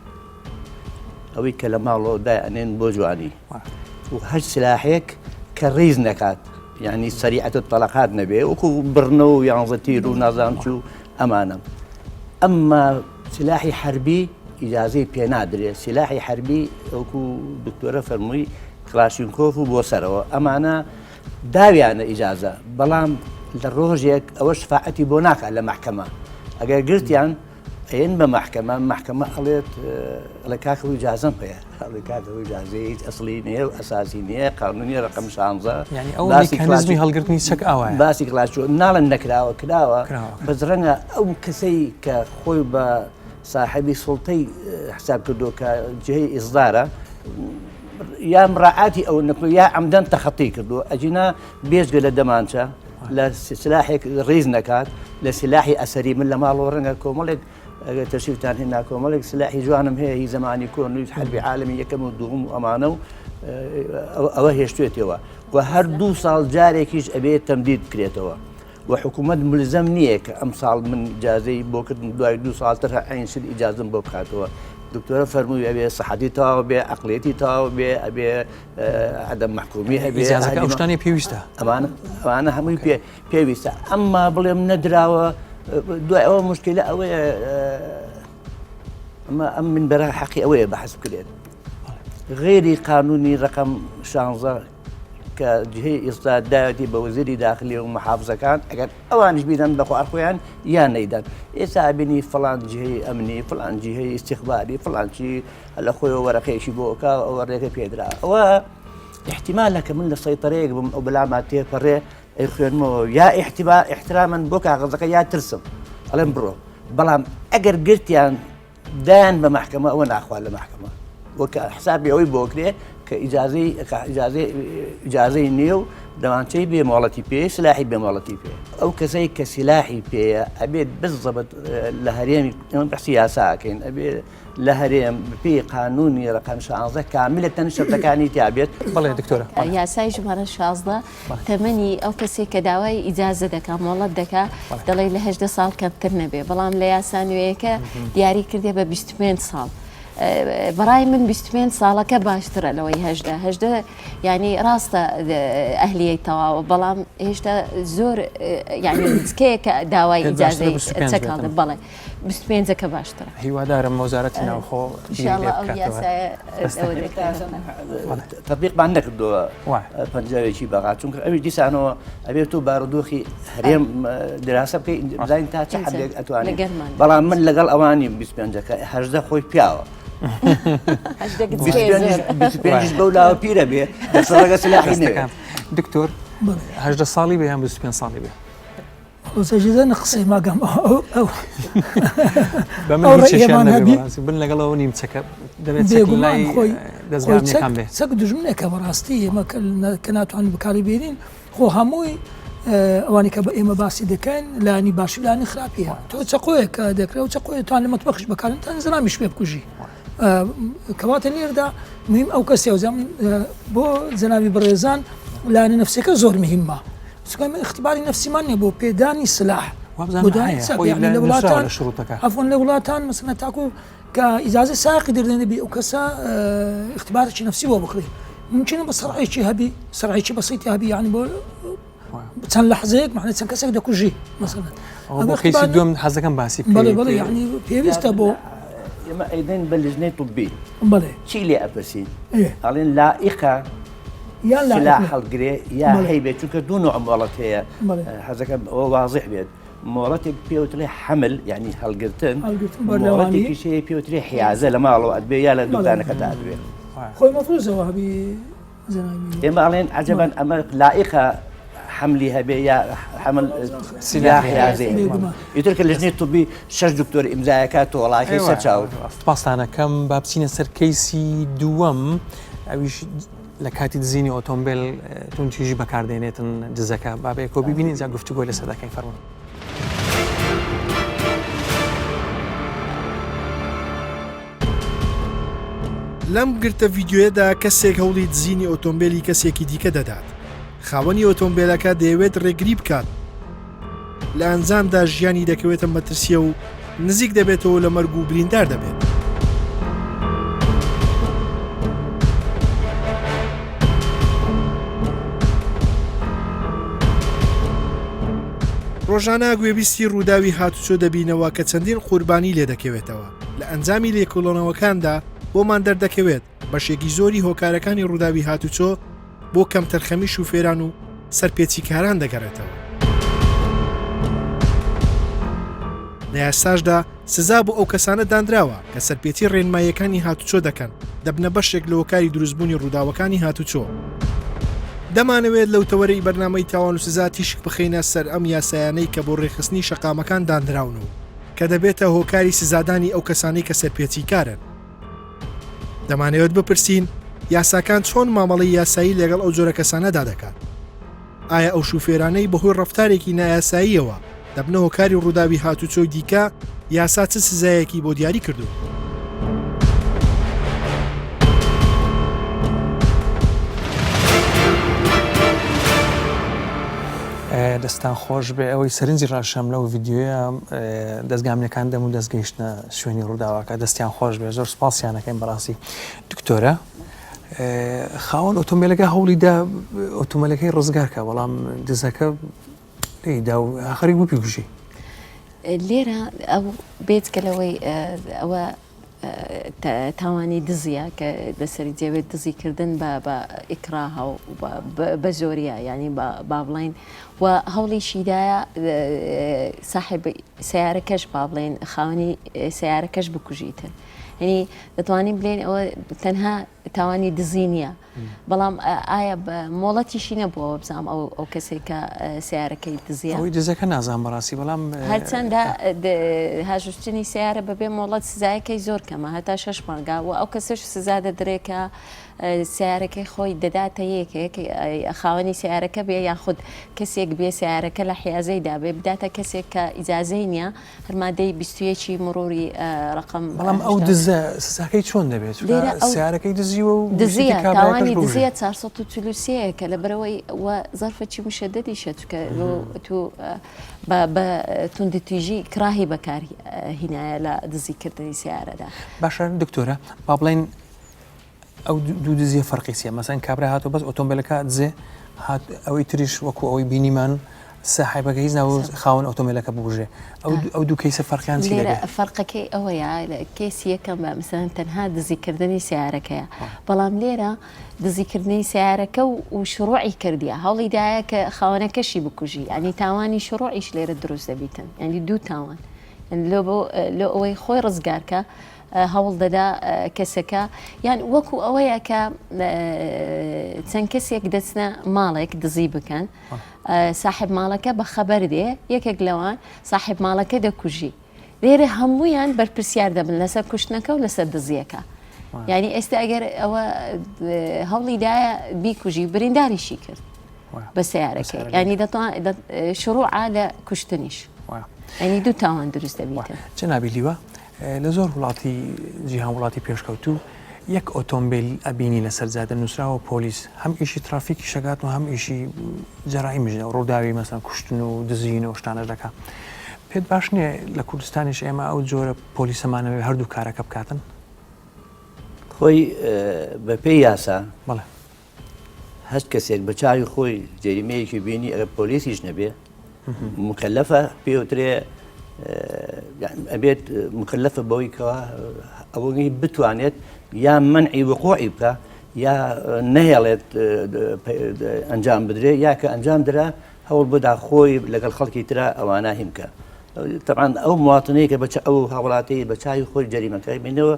ئەوەی کە لە ماڵەوە دای ئەنێن بۆ جوانی و هەر سلاحێک کە ڕیز نەکات یعنی سەریعەتە تەڵەقات نەبێ وەکو بڕنەوە و یانزە تیر و نازانم چوو ئەمانە ئەمما سلاحی حربی ئیجازەی پێ نادرێت سلاحی حربی وەکو دکتۆرە فەرمووی کلاشینکۆف و بۆ سەرەوە ئەمانە داویانە ئیجازە بەڵام لە ڕۆژێک ئەوە شفاعەتی بۆ ناکات لە محکەمە ئەگەر گرتیان ئەین بە محکەمە ئەڵێت لە کاکەوە ئیجازەم هەیە کاکەوە ئیجازەی هیچ ئەسڵی نییە و ئەساسی نییە قانونی ڕقم 16 یعنی ئەو میکانیزمی هەڵگرتنی چەک ئەوە باسی کلاشۆ ناڵەن نەکراوە کراوە بەزرەنگە ئەو کەسەی کە خۆی بە صاحبی سڵتەی حساب کردو کە جهەی ئیزدارە یا مڕاعاتی ئەو نەکردو یا عەمدەن تەخەتی کردو ئەجینا بێژگە لە دەمانچە لە سلاحێک ڕیز نەکات لە سلاحی ئەسەری من لە ماڵەوە ڕەنگە کۆمەڵێک ئەگەر تەشریفتان هێنا کۆمەڵێک سلاحی جوانم هەیە هی زمانی کۆنووی حربی عالمی یەکەم و دووەم و ئەمانە و ئەوە هێشتوێتەوە و هەر 2 ساڵ جارێکیش ئەبێت تەمدید بکرێتەوە و حکوومەت ملزەم نییە کە ئەم ساڵ من جازەی بۆکردن دوای 2 ساڵتر عین شت ئیجازم بۆ بکاتەوە دکتۆرە فەرمووی ئەبێ سەحەتی تاوە بێ عەقڵێتی تاوە بێ ئەبێ عەدەم محکومی هەبێ ئەو شتانی پێویستە ئەوانە هەمووی پێویستە ئەمما بڵێم نەدراوە دوای ئەوە مشکلە ئەوەیە ئەم منبەرە حەقی ئەوەیە بەحەس بکرێت غێری قانونی ڕقم 16 کە جهەی ئێستا داوەتی بە وەزیری داخلی و مەحافزەکان ئەگەر ئەوانش بیدەن بەخوا خۆیان یان نەیدەن ئێستا بینی فڵان جهەی ئەمنی فڵان جهەی استیخباری فڵانچی لە خۆیەوە وەرەقەیەکی بۆ ئەوکا ئەوە ڕێگە پێدرا ئەوە احتیمالەکە من لە سەیطرەیەک بم ئەو بەلامات تێپەڕێ ئەی خوێنمەوە یا احترامەن بۆ کاغەزەکە یا ترسم ئەڵێم بڕۆ بەڵام ئەگەر گرتیان دایان بە محکەمە ئەوە ناخوا لە محکەمە وەکە حسابی ئەوەی بۆکرێ کە ئیجازەی نییە و دەمانچەی بێمۆڵەتی پێ سلاحی بێمۆڵەتی پێ ئەو کەسەی کە سلاحی پێیە ئەبێت بزەبت لە هەرێمی ئەمە بەحسی یاساکەین ئەبێت لە هەرێم پێی قانونی ڕقم 16 کاملەتەن شەرتەکانی تیابێت بەڵێ دکتۆرە یاسای ژمارە 16 تەمەنی ئەو کەسێک کە داوای ئیجازە دەکا مۆڵەت دەکا دەڵێ لە 18 ساڵ کەمتر نەبێ بەڵام لە یاسا نوێیەکە دیاری کردێ بە 25 ساڵ بەڕای من 25 ساڵەکە باشترە لەوەی هەژدە ینی ڕاستە ئەهلیەی تەواوە بەڵام هێشتا زۆر ینی نزکەیە کە داوای ئیجازەی چەکاڵدە بەڵێ 25ەکە باشترە هیوادارم وەزارەتی ناوخۆ تەطبیقمان نەکردووە پەنجاوێکی بەغا چونکە ئەوی دیسانەوە ئەبێت و بارودۆخی هەرێم دراسە بکەی بزانین تا چه حدێک ئەتوانێت بەڵام من لەگەڵ ئەوانی 25ەکە هەژدە خۆی پیاوە 25 بەولاوە پیرە بێ دەسەڵەکە سلاحی نەوێت دکتۆر 18 ساڵی بێ یان 25 ساڵی بێ وسەجدە نقسەی ماگەم ئەو بە من هیچ شتێکیان نەبێ بەڕاستی بن لەگەڵەوە نیمچەکە دەبێت چەک لای دەستگاکان بێت چەک دژمنێکە بەڕاستی ئێمە کە ناتوانین بەکاری بێنین خۆ هەمووی ئەوانی کە بە ئێمە باسی دەکەن لانی باشی لانی خراپیە تۆ چقۆیە کە دەکرێت و چقۆیتان لە مەتبەخش بەکارن تا زرامیش پێ بکوژی کەواتە لێردا مهم ئەو کەسێ وزەم بۆ جەنابی بەڕێزان لانی نفسەکە زۆر مهمە اختباری نفسیمان نیە بۆ پێدانی سلاح ئەفۆن لە وڵاتان مەسەڵەن تاکو کە ئیجازە ساقی دەردێنە بێ ئەو کەسە اختبارێکی نفسی بۆ بکڕی ممکنە بە سەرعێکی هەبی سەرعێکی بەسیتی هەبی یعنی بۆ چەند لەحزەیەک معنی چەند کەسێک دەکوژی مەسەڵەن خیسی دوم حەزەکەم باسی بەڵێ یعنی پێویستە بۆ ئێمە ئەیدەن بە لژنەی طبی بەڵێ چی لێ ئەپرسین ئەڵێن لائقە سلاح هەڵگرێ یا هەیبێت چونکە دوو نوع مۆڵەت هەیە حەزەکەم ئەوە واضح بێت مۆڵەتێک پێوترێ حمل یعنی هەڵگرتن مۆڵەتێکی شەیە پێوترێ حیازە لە ماڵەوە ئەدبێ یا لە دوکانەکەدا ئەدبێ خۆی مەفروزەوە هەبی ئێمە ئەڵێن عەجەبەن ئەمە لائقە حملی هەبێ یا حمل سلاح حیازەیە ئیتر کە لژنەی طبی 6 دکتۆر ئیمزایەکە تۆڵاکەی سەرچاوت پاسانەکەم با بچینە سەر کەیسی دووەم ئەویش لە کاتی دزینی ئۆتۆمبیل تونچیژی بەکاردێنێتن دزەکە بابێکۆ ببینین جا گفتوگۆی لە سەردەکەی فەرموون. لەم گرتە ڤیددیۆیەدا کەسێک هەوڵی دزینی ئۆتۆمبیلی کەسێکی دیکە دەدات. خاوەنی ئۆتۆمبیلەکە دەیەوێت ڕێگری بکات. لە ئەنجامدا ژیانی دەکەوێتە مەترسیە و نزیک دەبێتەوە لە مەرگ و بریندار دەبێت. ڕۆژانە گوێبیستی ڕووداوی هاتوچۆ دەبینەوە کە چەندین قوربانی لێ دەکەوێتەوە. لە ئەنجامی لێکۆڵەنەوەکاندا بۆمان دەردەکەوێت بەشێکی زۆری هۆکارەکانی ڕووداوی هاتوچۆ بۆ کەم تەرخەمی شوفێران و سەرپێچیکاران دەگەڕێتەوە. لە یاساشدا سزا بۆ ئەو کەسانە دانراوە کە سەرپێچی ڕێنماییەکانی هاتوچۆ دەکەن دەبنە بەشێک لە هۆکاری دروستبوونی ڕووداوەکانی هاتوچۆ. دەمانەوێت لەو تەوەرەی بەرنامەی تاوان و سزا تیشک بخینە سەر ئەم یاسایانەی کە بۆ ڕێخستنی شەقامەکان دانراون و کە دەبێتە هۆکاری سزادانی ئەو کەسانی کە سەرپێچی کارن. دەمانەوێت بپرسین یاساکان چۆن مامەڵی یاسایی لەگەڵ ئەو جۆرە کەسانەدا دەکات. ئایا ئەو شوفێرانەی بەهۆی ڕەفتارێکی نایاساییەوە دەبنە هۆکاری ڕووداوی هاتوچۆی دیکە یاسا چ سزایەکی بۆ دیاری کردو؟ دەستان خۆش بێ ئەوەی سەرنجی ڕاشەم لەو ڤیددیۆیە دەستگامنەکان دەم و دەستگەیشتە شوێنی ڕووداوەکە دەستیان خۆش بێ زۆر سپاسیانەکەین بەڕاستی دکتۆرە خاوەن ئۆتۆمبیلەکە هەوڵیدا ئۆتۆمبیلەکەی ڕزگارکە بەڵام دزەکە لێیدا و ئاخری وپی کوژی لێرە ئەو بێتکەلەوەی ئەوە تاوانی دزیە کە لەسەری جێوێت دزیکردن بە ئیکراها و بە زۆریە ینی با بڵین و هەوڵیشیدایە ساحب سیارەکەش با بڵێن خاوەنی سیارەکەش بکوژیتن. هەنی دەتوانین بڵێن ئەوە تەنها تاوانی دزی نییە بەڵام ئایا مۆڵەتیشی نەبووەوە بزانام ئەو کەسێک کە سیارەکەی دزیە ئەوی دزەکە نازان بەڕاستی بەڵام هەرچەندە هاژوشتنی سیارە بەبێ مۆڵەت سزایەکەی زۆر کەمە هەتا 6 مانگا و ئەو کەسش سزا دەدرێکە سیارەکەی خۆی دەداتە یەکێک خاوەنی سیارەکە بێ یاخود کەسێک بێ سیارەکە لە حیازەیدا بێ بداتە کەسێک کە ئیجازەی نییە هەرمادەی 21 مروری ڕقم بەڵام ئەو دزە سزاکەی چۆن دەبێت سیارەکەی دزیوە و دزیە تاوانی دزیە 440 کە لە بەرەوەی وە زەرفەچی مشەدەدیشە کە تو بە توندتیژی کراهی بەکاری هینایە لە دزیکردنی سیارەدا. باشە دکتۆرە با بڵێن ئەو دوو دزیە فەرقی چییە؟ مەسەن کابرا هاتۆ بەس ئۆتۆمبیلەکە دزێ هات ئەوەی تریش وەکو ئەوەی بینیمان ساحیبەکە هیچ ناو خاوەن ئۆتۆمبیلەکە ببوژێ ئەو دوو کەیسە فەرقیان چی لێرە؟ فەرقەکەی ئەوەیە کێسی یەکەم بە مثلەن تەنها دزیکردنی سیارەکەیە بەڵام لێرە دزیکردنی سیارەکە و شروعی کردیە هەوڵیدایە کە خاوەنەکەشی بکوژی ینی تاوانی شروعیش لێرە دروست دەبیتن ینی دوو تاوان لۆ ئەوەی خۆی ڕزگارکە هەوڵ دەدا کەسەکە یان وەکو ئەوەیە کە چەند کەسێک دەچنە ماڵێک دزی بکەن ساحب ماڵەکە بە خەبەر دێ یەکێک لەوان ساحب ماڵەکە دەکوژی لێرە هەموویان بەرپرسیار دەبن لەسەر کوشتنەکە و لەسەر دزیەکە یعنی ئێستا ئەگەر ئەوە هەوڵیدایە بیکوژی برینداریشی کرد بە سیارەکەی ینی شروع لە کوشتنیش ینی دوو تاوان دروست دەبیتە جەنابی لیوە لە زۆر وڵاتی جیهان وڵاتی پێشکەوتوو یەک ئۆتۆمبیل ئەبینی لە سەرجادە نووسراوە پۆلیس هەم ئیشی ترافیکی شەگات و هەم ئیشی جەڕایی مژنە و ڕووداوی مەسەن کوشتن و دزین و شتانە دەکات پێت باش نییە لە کوردستانیش ئێمە ئەو جۆرە پۆلیسەمانەوێ هەردوو کارەکە بکاتن خۆی بە پێی یاسا بەڵێ هەست کەسێک بە چاوی خۆی جەریمەیەکی بینی ئەگەر پۆلیسیش نەبێ مکەلەفە پێوترێ ئەبێت مکەلەفە بەوەی کەوا ئەوەی بتوانێت یا منعی وقوعی بکە یا نەهێڵێت ئەنجام بدرێ یا کە ئەنجام درا هەوڵ بدا خۆی لەگەڵ خەڵکی ترە ئەوانە هیمکە طبعا ئەو مواطنەیە کە بە ئەو هاوڵاتی بە چاوی خۆی جەریمەکەی بینەوە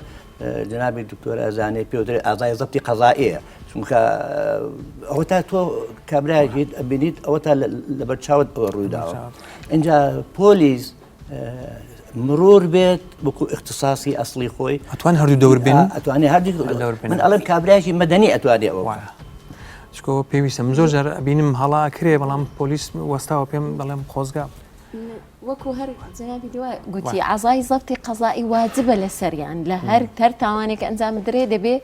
جنابی دکتۆر ئازانێ پێوترێ ئازای زەبتی قەزائیە چونکە ئەوە تا تۆ کابراایەکیت ئەبینیت ئەوە تا لەبەر چاوت ئەوە ڕوویداوە اینجا پۆلیس مرور بێت بکو اختصاصی ئەسڵی خۆی ئەتوان هەردوو دەور بێن ئەتوانێ هەردوو من ئەڵێم کابراایکی مەدەنی ئەتوانێ ئەوە چکۆ پێویستە من زۆر جار ئەبینم هەڵا کرێ بەڵام پۆلیس وەستاوە پێم بەڵێم خۆزگا وەکو هەر جنابی دووە گوتی عزای زەبتی قەزایی واجبە لە سەریان لە هەر تاوانێک ئەنجام درێ دەبێ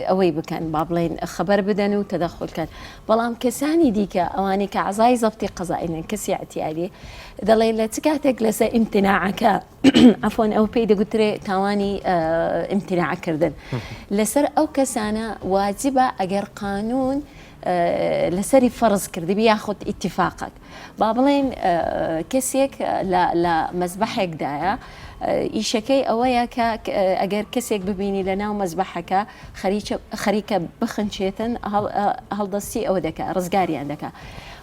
ئەوەی بکەن با بڵێن خەبەر بدەن و تەدەخڵکەن بەڵام کەسانی دیکە ئەوانەی کە عزای زەبتی قەزائینن کەسی ئەتیادێ دەڵێ لە چ کاتێک لەسەر ئیمتناعەکە عەفۆن ئەو پێی دەگوترێ تاوانی ئیمتناعکردن لەسەر ئەو کەسانە واجبە ئەگەر قانون لەسەری فەرز کردبی یاخود ئیتیفاقەک با بڵێن کەسێک لە مەزبەحێکدایە ئیشەکەی ئەوەیە کە ئەگەر کەسێک ببینی لە ناو مەزبەحەکە خەریکە بخنچێتن هەڵدەستی ئەوە دەکە ڕزگاریان دەکە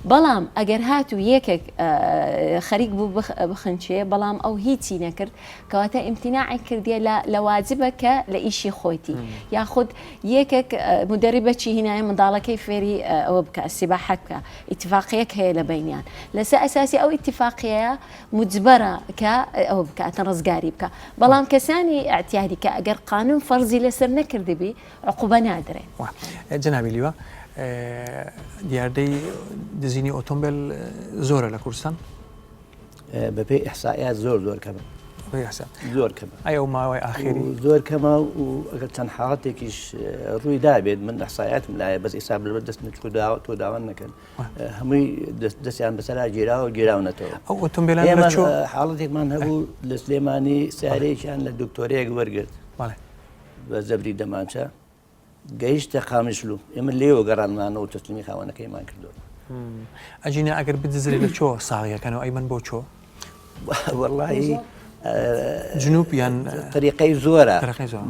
بەڵام ئەگەر هات و یەکێک خەریک بوو بخنچێ بەڵام ئەو هیچی نەکرد کەواتە ئیمتناعی کردیە لە واجبە کە لە ئیشی خۆیتی یاخود یەکێک مدەریبەچی هینایە منداڵەکەی فێری ئەوە بکە سیباحە بکە ئیتفاقیەک هەیە لە بینیان لەسەر ئەساسی ئەو ئیتفاقیەیە مجبەرە کە ئەوە بکاتن ڕزگاری بکە بەڵام کەسانی ئەعتیادی کە ئەگەر قانون فەرزی لەسەر نەکردبی عقوبە نادرێن جەنابی لیوە دیاردەی دزینی ئۆتۆمبیل زۆرە لە کوردستان بەپێی ئیحسائیات زۆر کەمە زۆر کەمە ئەو ماوەی ئاخری زۆر کەمە و ئەگەر چەند حاڵەتێکیش ڕووی دابێت من ئیحسائیاتم لایە بەس ئیساب لەبەر دەست تۆ داوان نەکەن هەمووی دەستیان بەسەرا گێراوە گێراونەتەوە ئەو ئۆتۆمبیلان حاڵەتێکمان هەبوو لە سلێمانی سیارەیەکیان لە دکتۆرەیەک وەرگرت بە زەبری دەمانچە گەیشتە قامشلو ئێمە لێوە گەڕانمانەوە تەسلیمی خاوەنەکەیمان کردو ئەجینە ئەگەر بدزرێت لە چۆ ساغیەکەنەوە ئەی من بۆ چۆ وەڵڵاهی جنوب یان طریقەی زۆرە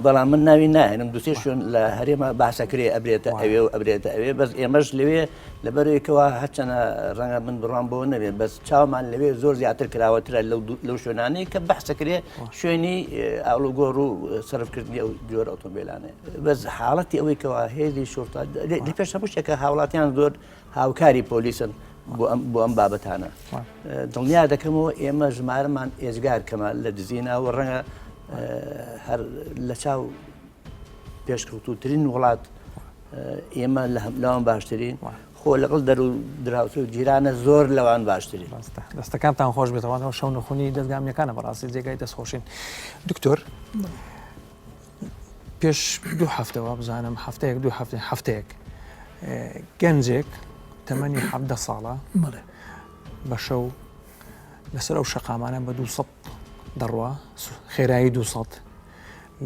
بەڵام من ناوی ناهێنم دوسێ شوێن لە هەرێمە باسەکرێ ئەبرێتە ئەوێ و ئەبرێتە ئەوێ بەس ئێمەش لەوێ لەبەرەوەیکەوە هەرچەنە ڕەنگە من بڕام بۆ نەبێت بەس چاومان لەوێ زۆر زیاتر کراوەترە لەو شوێنانەی کە بەحسەکرێ شوێنی ئاڵوگۆڕ و سەرفکردنی ئەو جۆر ئۆتۆمبیلانێ بەس حاڵەتی ئەوەی کەوا هێزی شورتا پێش هەموو شتێکە هاوڵاتیان زۆر هاوکاری پۆلیسن بۆ ئەم بابەتانە دڵنیا دەکەمەوە ئێمە ژمارەمان ئێزگار کەمە لە دزینەوە ڕەنگە هەر لە چاو پێشکەوتووترین وڵات ئێمە لەوان باشترین خۆ لەگەڵ دەرو دراوچە و جیرانە زۆر لەوان باشترین دەستەکانتان خۆش بێتەوەەوە شەو نەخونی دەستگامیەکانە بەڕاستی جێگای دەستخۆشین دکتۆر پێش دوو هەفتەوە بزانم هەفتەیەک گەنجێک تەمەنی 17 ساڵە بە شەو لەسەر ئەو شەقامانە بە 200 دەڕوا خێرایی 200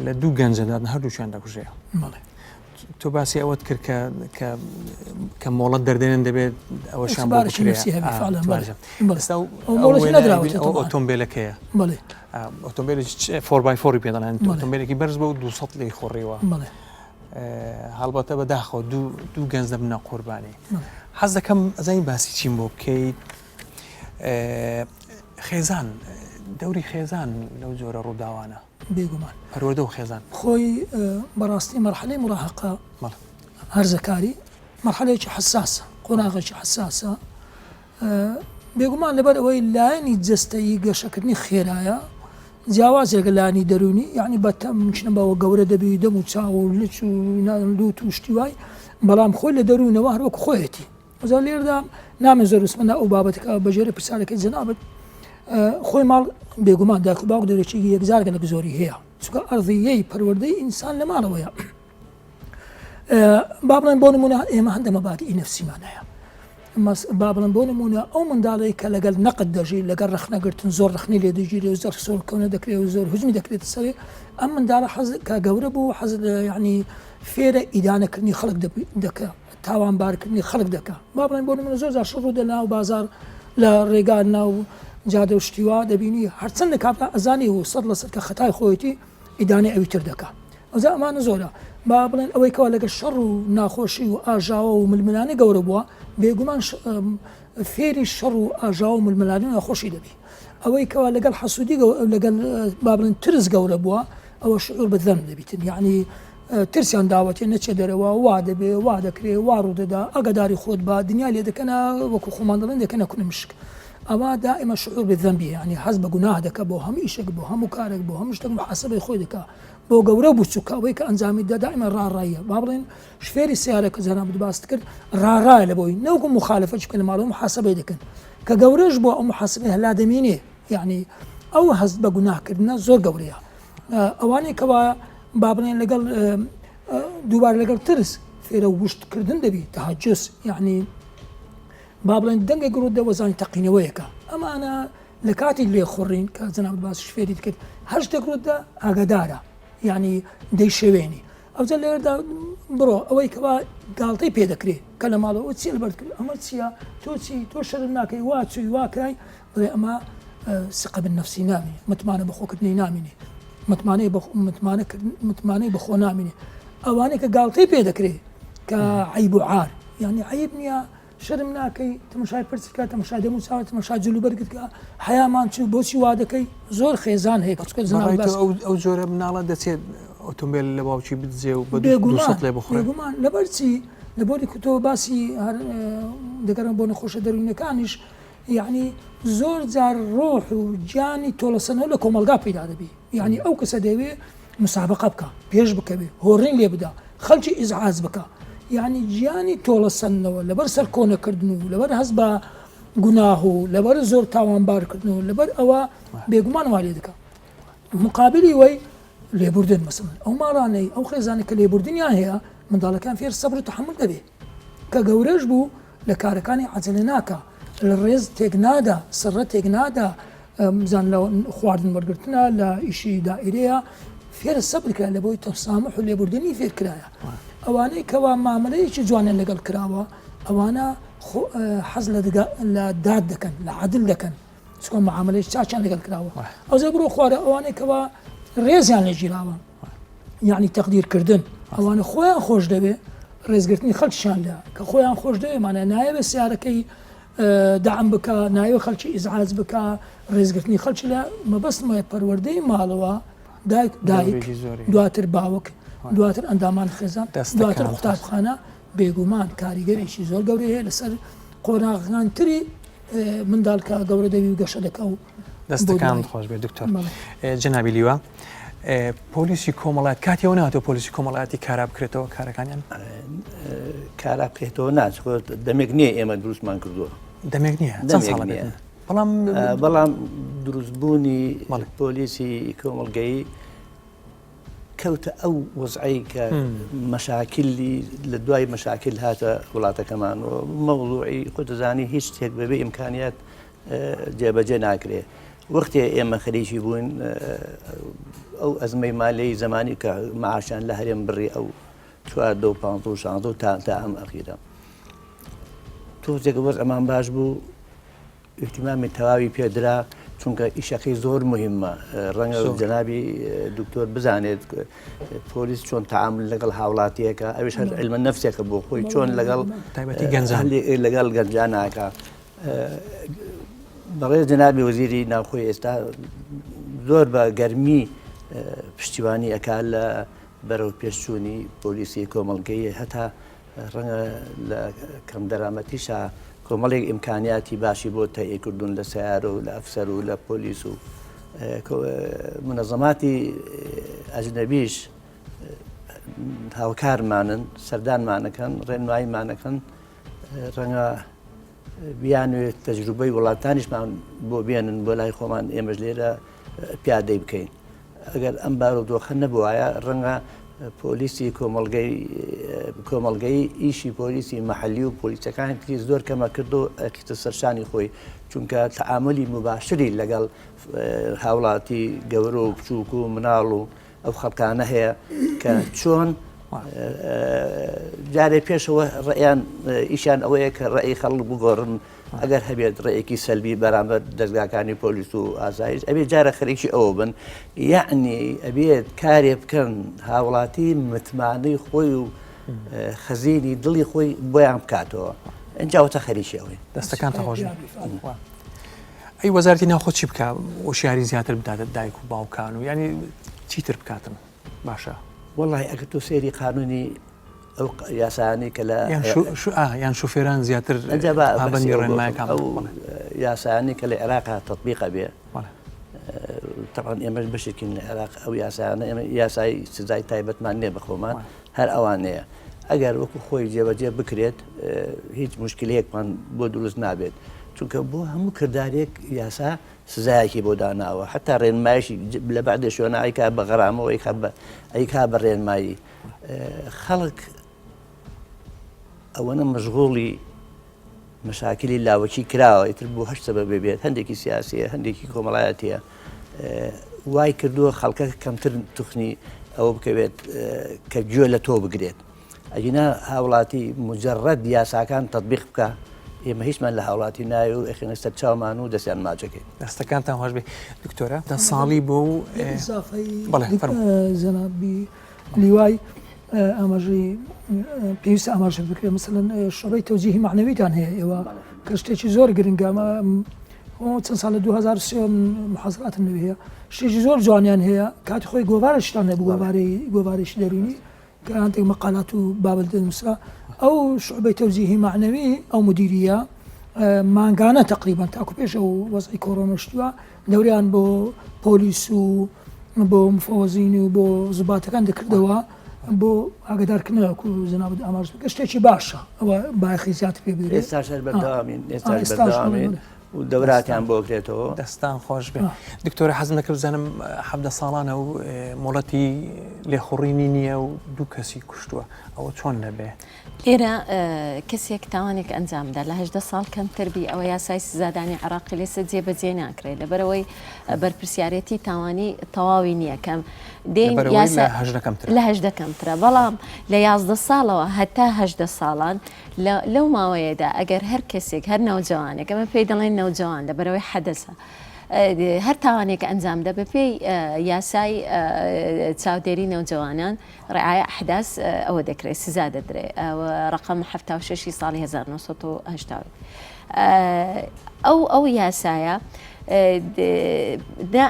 لە دوو گەنجەدادن هەردووچیان دەکوژەیە تۆ باسی ئەوەت کرد کە مۆڵەت دەردێنن دەبێت ئەوەشان بۆ ئۆتۆمبیلەکەیە ئۆتۆمبیلێکی 4x4 پێدەڵێن ئۆتۆمبیلێکی بەرز بە و 200 لی خۆڕیوە هەڵبەتە بەداخەوە دوو گەنج دەبنە قوربانی حەز دەکەم ئەزانی باسی چیم بۆ بکەیت خێزان دەوری خێزان لەو جۆرە ڕووداوانە بێگومان پەروەردە و خێزان خۆی بەڕاستی مەرحەلەی مراهقە هەرزەکاری مەرحەلەیەکی حساسە قۆناغێکی حساسە بێگومان لەبەر ئەوەی لایەنی جەستەیی گەشەکردنی خێرایە جیاوازێکە لانی دەرونی یعنی بەتەم چنە بەوە گەورە دەبی دەم و چاو و لچ و لوت و شتی وای بەڵام خۆی لە دەروونەوە هەروەکو خۆیەتی ئەزا لێردا نامێ زۆر وسمەدا ئەو بابەتەکە بەژێرە پرسیارەکەی جەنابەت خۆی ماڵ بێگومان داک و باوک دەورێکی یەکجارگەلک زۆری هەیە چونکە ئەرضیەی پەروەردەی ئینسان لە ماڵەوەیە با بڵێن بۆ نمونە ئێمە هەندە مەبادی نەفسیمان هەیە با بڵێن بۆ نمونە ئەو منداڵی کە لەگەڵ نەقد دەژی لەگەڵ ڕەخنەگرتن زۆر ڕخنی لێ دەگیرێ و زۆر سۆر کەونە دەکرێت و زۆر هجمی دەکرێتە سەرێ ئەم منداڵە حەز کە گەورە بوو حەز یعنی فێرە ئیدانەکردنی خەڵک دەکە تاوانبارکردنی خەڵک دەکە با بڵێن بۆ نمونە زۆر جار شڕ دە ناو بازار لە ڕێگان ناو جادە و شتیوا دەبینی هەرچەندە کاتا ئەزانی و 100% کە خەتای خۆیەتی ئیدانەی ئەوی تر دەکە ئەوزا ئەمانە زۆرە با بڵێن ئەوەی کەوا لەگە شەڕ و ناخۆشی و ئاژاوە و ململانە گەورە بووە بێگومان فێری شەڕ و ئاژاوە و ململانی ناخۆشی دەبی ئەوەی کەوا لەگەڵ حەسوودی لەگەڵ با بڵێن ترس گەورە بووە ئەوە شعور بەدەم دەبیتن یعنی ترسیان داوەتێ نەچێ دەرەوە وا دەبێ وا دەکرێ وا ڕوودەدا ئەگەداری خۆت با دنیا لێ دەکەنە وەکو خۆمان دەڵێن دەکەنە کونە مشک ئەوە دائما شعور بذنبی یعنی حەز بە گوناه دەکە بۆ هەموو ئیشێک بۆ هەموو کارێک بۆ هەموو شتێک محاسبەی خۆی دەکا بۆ گەورە بوو چووکەوەی کە ئەنجامی دا دائما ڕاڕاییە با بڵێن شفێری سیارەکە جەنابەت باست کرد ڕاڕایە لە بۆی نەوەکو مخالفە چکە لە ماڵەوە محاسبەی دەکەن کە گەورەش بۆ ئەو محاسبەی هەلا دەمێنێ یعنی ئەو هەز بە گوناهکردنە زۆر گەورەیە ئەوانەی کەوا با بڵێن لەگەڵ دووبارە لەگەڵ ترس فێرە وشتکردن دەبی تەهەجوس یعنی با بڵێن دەنگی گرۆ دەوەزانی تەقینەوەیەکە ئەمانە لە کاتی لێ خوڕین کە جەنابەت باس شفێری کرد هەر شتێک ڕوودا ئاگادارە یعنی دەی شێوێنی ئەوجا لێرەدا بڕۆ ئەوەی کەوا گاڵتەی پێ دەکرێت کە لە ماڵەوە چی لەبەر کرد ئەمە چییە تۆ چی تۆ شەرم ناکەی وا چووی واکای بڵێ ئەمە سقە بالنەفسی نامێنێ متمانە بەخۆکردنی نامێنێ متمانەی بەخۆ نامێنێ ئەوانەی کە گاڵتەی پێ دەکرێت کە عیب و عار یعنی عیب نییە شەرم ناکەی تەماشای پرسکە تەماشای دەم و چاوە تەماشای جلوبەرگتکە حیامان چوو بۆچی وا دەکەی زۆر خێزان هەیە ئەو جۆرە مناڵە دەچێت ئۆتۆمبیل لە باوکی بدزێ و بە لێ بخڕێ بێگومان لەبەرچی لە بۆری کتۆ باسی دەگەرم بۆ نەخۆشە دەروونەکانیش یعنی زۆر جار ڕۆح و گیانی تۆڵەسەنەوە لە کۆمەلگا پەیدا دەبی یعنی ئەو کەسە دەوێ مسابقە بکە پێش بکەوێ هۆڕین لێ بدا خەڵکی ئیزعاز بکە یعنی گیانی تۆڵەسەنەوە لەبەر سەر کۆنەکردن و لەبەر هەست بە گوناه و لەبەر زۆر تاوانبارکردن و لەبەر ئەوە بێگومان وا لێ دەکە مقابلی وەی لێبوردن مەسەڵەن ئەو ماڕانەی ئەو خێزانێک کە لێبوردنیان هەیە منداڵەکان فێر سەبر و تەحمل دەبێ کە گەورەش بوو لە کارەکانی عەجەلە ناکە لە ڕێز تێک نادا سڕە تێک نادا بزان لە خواردن وەرگرتنە لە ئیشی دائیرەیە فێرە سەبرکرا لە بۆی تەسامح و لێبوردنی فێرکرایە ئەوانەی کەوا مامەلەیەکی جوانیان لەگەڵ کراوە ئەوانە حەز لە داد دەکەن لە عەدل دەکەن چکۆ معاملەی چاچیان لەگەڵ کراوە ئەوزە بڕۆ خوارە ئەوانەی کەوا ڕێزیان لێ گیراوە یعنی تەقدیرکردن ئەوانە خۆیان خۆش دەبێ ڕێزگرتنی خەڵکیشان لە کە خۆیان خۆش دەوێ مانە نایەوێ سیارەکەی داعم بکە نایوە خەڵکی ئیزعاز بکە ڕێزگرتنی خەڵکی لە مەبەستمە پەروەردەی ماڵەوە دایک دواتر باوک دواتر ئەندامان خێزان دواتر قوتابخانە بێگومان کاریگەرێکی زۆر گەورەی هەیە لەسەر قۆناغەکانتری منداڵکە گەورە دەوی و گەشە دەکە و دەستەکان خۆش بێ دکتۆر جەنابی لیوە پۆلیسی کۆمەڵات کاتیەوە ناتۆ پۆلیسی کۆمەڵاتی کارا بکرێتەوە کارەکانیان کارا بکرێتەوە ناچۆت دەمێک نییە ئێمە دروستمان کردووە دەمێک نییە بەڵام دروستبوونی پۆلیسی کۆمەڵگەیی کەوتە ئەو وەزعی کە مەشاکلی لە دوای مەشاکل هاتە وڵاتەکەمان و مەوضوعی خۆتەزانی هیچ شتێک بەبێ ئیمکانیات جێبەجێ ناکرێ وەختێ ئێمە خەریکی بوون ئەو ئەزمەی مالەی زمانی کە معاشان لە هەرێم بڕی ئەو 4 تا ئەم ئەخیرە تۆزێک وەز ئەمان باش بوو احتیمامی تەواوی پێدرا چونکە ئیشەکەی زۆر مهمە ڕەنگە جەنابی دکتۆر بزانێت پۆلیس چۆن تەعامل لەگەڵ هاوڵاتیەکە ئەوش هەر علمە نەفسێکە بۆ خۆی چۆن لەگەڵ تایبەتی گەنجان لەگەڵ گەنجان ناکە بەڵێ جەنابی وەزیری ناوخۆی ئێستا زۆر بە گەرمی پشتیوانی ئەکا لە بەرەو پێشچوونی پۆلیسی کۆمەڵگەی هەتا ڕەنگە لە کەم دەرامەتیشە کۆمەڵێک ئیمکانیاتی باشی بۆ تەیەکردون لە سیارە و لە ئەفسەر و لە پۆلیس و منەظەماتی ئەجنەبیش هاوکارمانن سەردانمانەکەن ڕێنماییمانەکەن ڕەنگە بیانوێت تەجروبەی وڵاتانیشمان بۆ بێنن بۆ لای خۆمان ئێمەش لێرە پیادەی بکەین ئەگەر ئەم بارودۆخە نەبووایە ڕەنگە پۆلیسی کۆمەڵگەی ئیشی پۆلیسی مەحەلی و پۆلیسەکانی زۆر کەمە کرد و ئەکیتە سەرشانی خۆی چونکە تەعاملی مباشری لەگەڵ هاوڵاتی گەورە و بچووک و مناڵ و ئەو خەڵکانە هەیە کە چۆن جارێ پێشەوە ڕێیان ئیشان ئەوەیە کە ڕێی خەڵک بگۆڕن ئەگەر هەبێت ڕێیەکی سەلبی بەرامبەر دەستگاکانی پۆلیس و ئازایش ئەبێت جارە خەریکی ئەوە بن یعنی ئەبێت کارێ بکەن هاوڵاتی متمانەی خۆی و خەزینی دڵی خۆی بۆیان بکاتەوە ئەنجاوتە خەریکی ئەوەی دەستەکان تەخۆش ئەی وەزارەتی ناوخۆ چی بکە وشیاری زیاتر بداتە دایک و باوکان و ینی چیتر بکاتن باشە وەڵی ئەگەر تۆ سێری قانونی ئەو یاسانی کە لە یان شوفێران زیاتر پابەندی ڕێنمایەکان یاسانی کە لە عێراقا تەطبیقە بێ طبعا ئێمەش بەشێکین لە عێراق ئەو یاسانە ئێمە یاسای سزای تایبەتمان نێ بەخۆمان هەر ئەوانەیە ئەگەر وەکو خۆی جێبەجێ بکرێت هیچ مشکلەیەکمان بۆ دروست نابێت چونکە بۆ هەموو کردارێک یاسا سزایەکی بۆ داناوە حتا ڕێنمایشی لە بەعدە شوێنە ئەیکا بە غەرامەوە ئەیکا بە ڕێنمایی خەڵک ئەوەنە مەشغوڵی مەشاکلی لاوەکی کراوە ئیتر بۆ هەشت سەبەب بێت هەندێکی سیاسیە هەندێکی کۆمەڵایەتیە وای کردووە خەڵکە کەمتر توخنی ئەوە بکەوێت کە گوێ لە تۆ بگرێت ئەگینا هاوڵاتی مجەڕەد یاساکان تەطبیق بکە ئێمە هیچمان لە هاوڵاتی ناوی و ئەخینە سەر چاومان و دەستیان ماچەکەی دەستەکانتان خۆش بێ دکتۆرە دە ساڵی بۆ زەنابی لیوای ئاماژەی پێویستە ئاماژە بکرێت مثلەن شەڕەی تەوجیهی معنەویتان هەیە ئێوە کە شتێکی زۆر گرنگامە چەند ساڵ لە 2023 محازراتم لەوێ هەیە شتێکی زۆر جوانیان هەیە کاتی خۆی گۆوارشتان هەبوو گۆوارێکی دەرونی کە هەندێک مەقالات و بابل دەنووسرا ئەو شعبەی تەوجیهی معنەوی ئەو مدیریە مانگانە تقریبان تاکو پێش ئەو وەزعی کۆڕۆنە شتووە دەوریان بۆ پۆلیس و بۆ مفۆزین و بۆ زوباتەکان دەکردەوە بۆ ئاگدارکردنەوەکو زەنابەت ئاماژ بکە شتێکی باشە ئەوە باخی زیاتر پێ بێت ئێستاش بەردەوامین ئێستا و دەوراتیان بۆ بکرێتەوە دەستان خۆش بێ دکتۆرە حەزم دەکرد بزانم 17 ساڵانە و مۆڵەتی لێخوڕینی نییە و دوو کەسی کوشتووە ئەوە چۆن نەبێ لێرە کەسێک تاوانێک ئەنجامدا لە 18 ساڵ کەمتربی ئەوە یاسای سزادانی عراقی لێسە جێبەجێ ناکرێت لەبەرەوەی بەرپرسیارەتی تاوانی تەواوی نییە کەم لە 18 کەمترە بەڵام لە 11 ساڵەوە هەتا 18 ساڵان لەو ماوەیەدا ئەگەر هەر کەسێک هەر نەوجوانێک ئەمە پێی دەڵێن نەوجوان لەبەرەوەی حەدەسە هەر تاوانێک ئەنجامدا بەپێی یاسای چاودێری نەوجوانان ڕعایە ئەحداس ئەوە دەکرێت سزا دەدرێت ڕقم 76 ساڵی 1970 ئەو یاسایە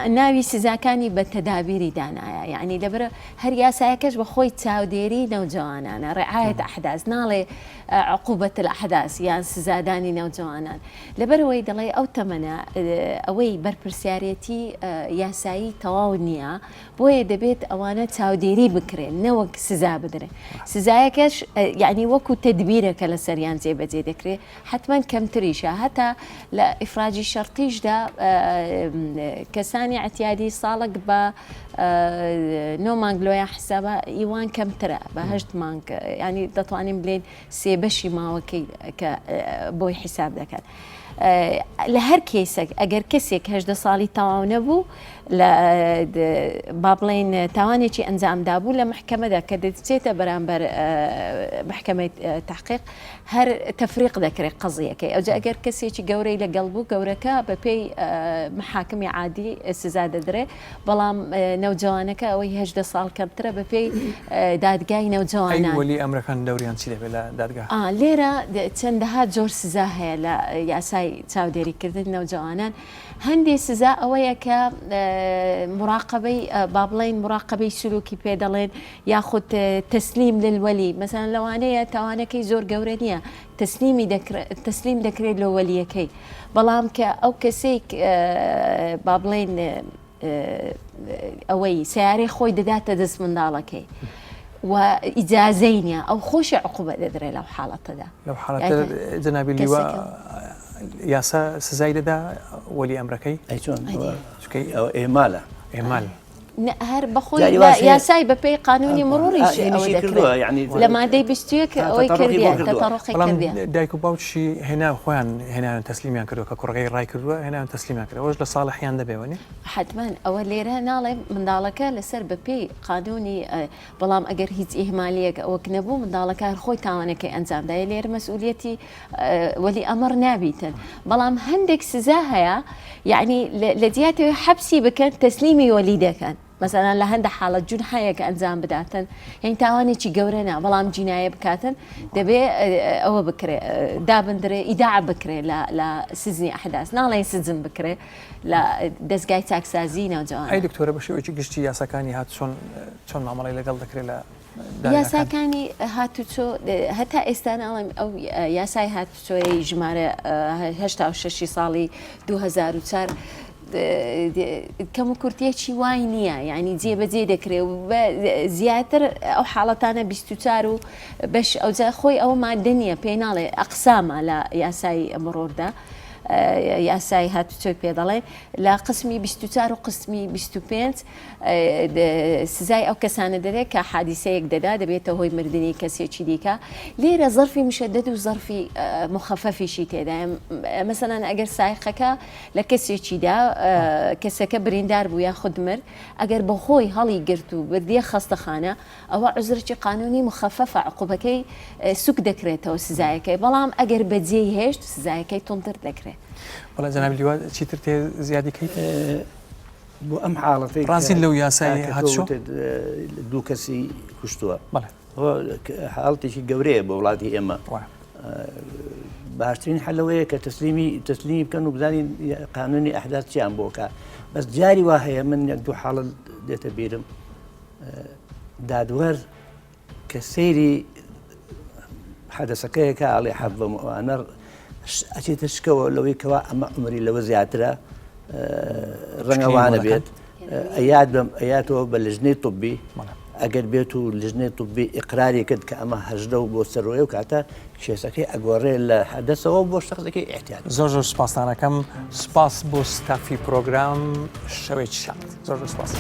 ناوی سزاکانی بە تەدابیری دانایە یعنی لەبەرە هەر یاسایەکەش بە خۆی چاودێری نەوجوانانە ڕعایەت ئەحداس ناڵێ عقوبەت الأحداث یان سزادانی نەوجوانان لەبەرەوەی دەڵێ ئەو تەمەنە ئەوەی بەرپرسیارەتی یاسایی تەواو نییە بۆیە دەبێت ئەوانە چاودێری بکرێن نەوەک سزا بدرێن سزایەکەش یعنی وەکو تدبیرەکە لە سەریان جێبەجێ دەکرێت حتمما کەمتریشە هەتا لە ئیفراجی شەرتیشدا کەسانی ئەتیادی ساڵک بە 9 مانگ لۆیە حسابە ئیوان کەمترە بە 8 مانگ ینی دەتوانین بڵێن سێ بەشی ماوەکەی کە بۆی حساب دەکات لە هەر کێسێک ئەگەر کەسێک 18 ساڵی تەواو نەبوو با بڵێن تاوانێکی ئەنجامدا بوو لە محکەمەدا کە دەچێتە بەرامبەر محکەمەی تحقیق هەر تەفریق دەکرێت قەزیەکەی ئەوجا ئەگەر کەسێکی گەورەی لەگەڵ بوو گەورەکە بە پێی محاکمی عادی سزا دەدرێت بەڵام نەوجوانەکە ئەوەی 18 ساڵ کەمترە بە پێی دادگای نەوجوانان وەلی ئەمرەکان دەوریان چی دەبێت لە دادگا لێرە چەندەها جۆر سزا هەیە لە یاسای چاودێریکردن نەوجوانان هەندێک سزا ئەوەیە کە مراقبەی با بڵێن مراقبەی سلوکی پێ دەڵێن یاخود تەسلیم للوەلی مەسەن لەوانەیە تاوانەکەی زۆر گەورە نییە تەسلیم دەکرێت لە وەلیەکەی بەڵام کە ئەو کەسێک با بڵێن ئەوەی سیارەی خۆی دەداتە دەست منداڵەکەی و ئیجازەی نییە ئەو خۆشی عقوبە دەدرێت لەو حاڵەتەدا لەو حاڵەتە جەنابی لیوە یاسا سزای دەدا وەلی ئەمرەکەی ئەی چۆن ئێمالە ئێمال هەر بەخۆی یاسای بە پێی قانونی مڕۆریش لە مادەی 21 ئەوەی کردیان تەتەڕۆقی کردیان دایک و باوچی هێنا خۆیان هێنان تەسلیمیان کردو کە کوڕگەی ڕای کردووە هێنان تەسلیمیان کرد ئەوەش لە ساڵحیان دەبێوەنی حتمما ئەوە لێرە ناڵێ منداڵەکە لەسەر بە پێی قانونی بەڵام ئەگەر هیچ ئیهمالیەک ئەوەک نەبوو منداڵەکە خۆی تاوانەکەی ئەنجامدایە لێرە مەسئولیەتی وەلی ئەمر نابیتن بەڵام هەندێک سزا هەیە یعنی لە جیاتەوەی حەبسی بکەن تەسلیمی وەلی دەکەن مثلا لە هەندە حاڵەت جون هەیە کە ئەنجام بداتن هین تاوانێکی گەورەنا بەڵام جینایە بکاتن دەبێ ئەوە بکرێ دابندرێ ئیداع بکرێ لە سزنی ئەحداس ناڵێ سزن بکرێ لە دەستگای چاکسازی ناوجوان ئەی دکتۆرە بەشێوەیەکی گشتی یاساکانی هات چۆن مامەڵی لەگەڵ دەکرێت لە یاساکانی هاتوچۆ هەتا ئێستا ناڵێم ئەو یاسای هاتوچۆی ژمارە 86 ساڵی 2004 کەم و کورتێکی وای نییە یعنی جێبەجێ دەکرێت زیاتر ئەو حاڵەتانە 24 و بەش ئەوجا خۆی ئەوە مادە نییە پێی ناڵێ ئەقسامە لە یاسای مرۆردا یاسای هاتوچۆی پێ دەڵێن لە قسمی 24 و قسمی 25 سزای ئەو کەسانە دەدێت کە حادیسەیەک دەدا دەبێتە هۆی مردنی کەسێکی دیکە لێرە زەرفی مشەدەد و زەرفی مخەفەفیشی تێدایە مەسەلەن ئەگەر سایقەکە لە کەسێکیدا کەسەکە بریندار بوو یا خود مرد ئەگەر بە خۆی هەڵی گرت و بردیە خەستەخانە ئەوە عوزرێکی قانونی مخەفەفە عقوبەکەی سوک دەکرێتەوە سزایەکەی بەڵام ئەگەر بەجێی هێشت سزایەکەی تونتر دەکرێت وڵا جەنابی لیوە چیتر تێ زیادیکەیت بۆ ئەم حاڵەتی ڕازین لەو یاسای هاتشۆ دوو کەسی کوشتووە حاڵەتێکی گەورەیە بە وڵاتی ئێمە باشترین حلەوەیە کە تەسلیمی بکەن و بزانین قانونی ئەحداث چیان بۆکە بەس جاری وا هەیە من دوو حاڵت دێتە بیرم دادوەر کە سەیری حەدەسەکەیەکە ئاڵێ حەڤەموانە ئەچێتە شکەوە لەوەی کەوا ئەمە عمری لەوە زیاترە ڕەنگەوانە بێت ئەیاتەوە بە لژنەی طبی ئەگەر بێت و لژنەی طبی ئیقراری کرد کە ئەمە هەژدە و بۆ سەرۆی و کاتە کێسەکەی ئەگۆڕێ لە حەدەسەوە بۆ شخصەکەی ئێحتیاط زۆر سپاسانەکەم سپاس بۆ ستافی پرۆگرام شەوێکی شاد زۆر سپاس.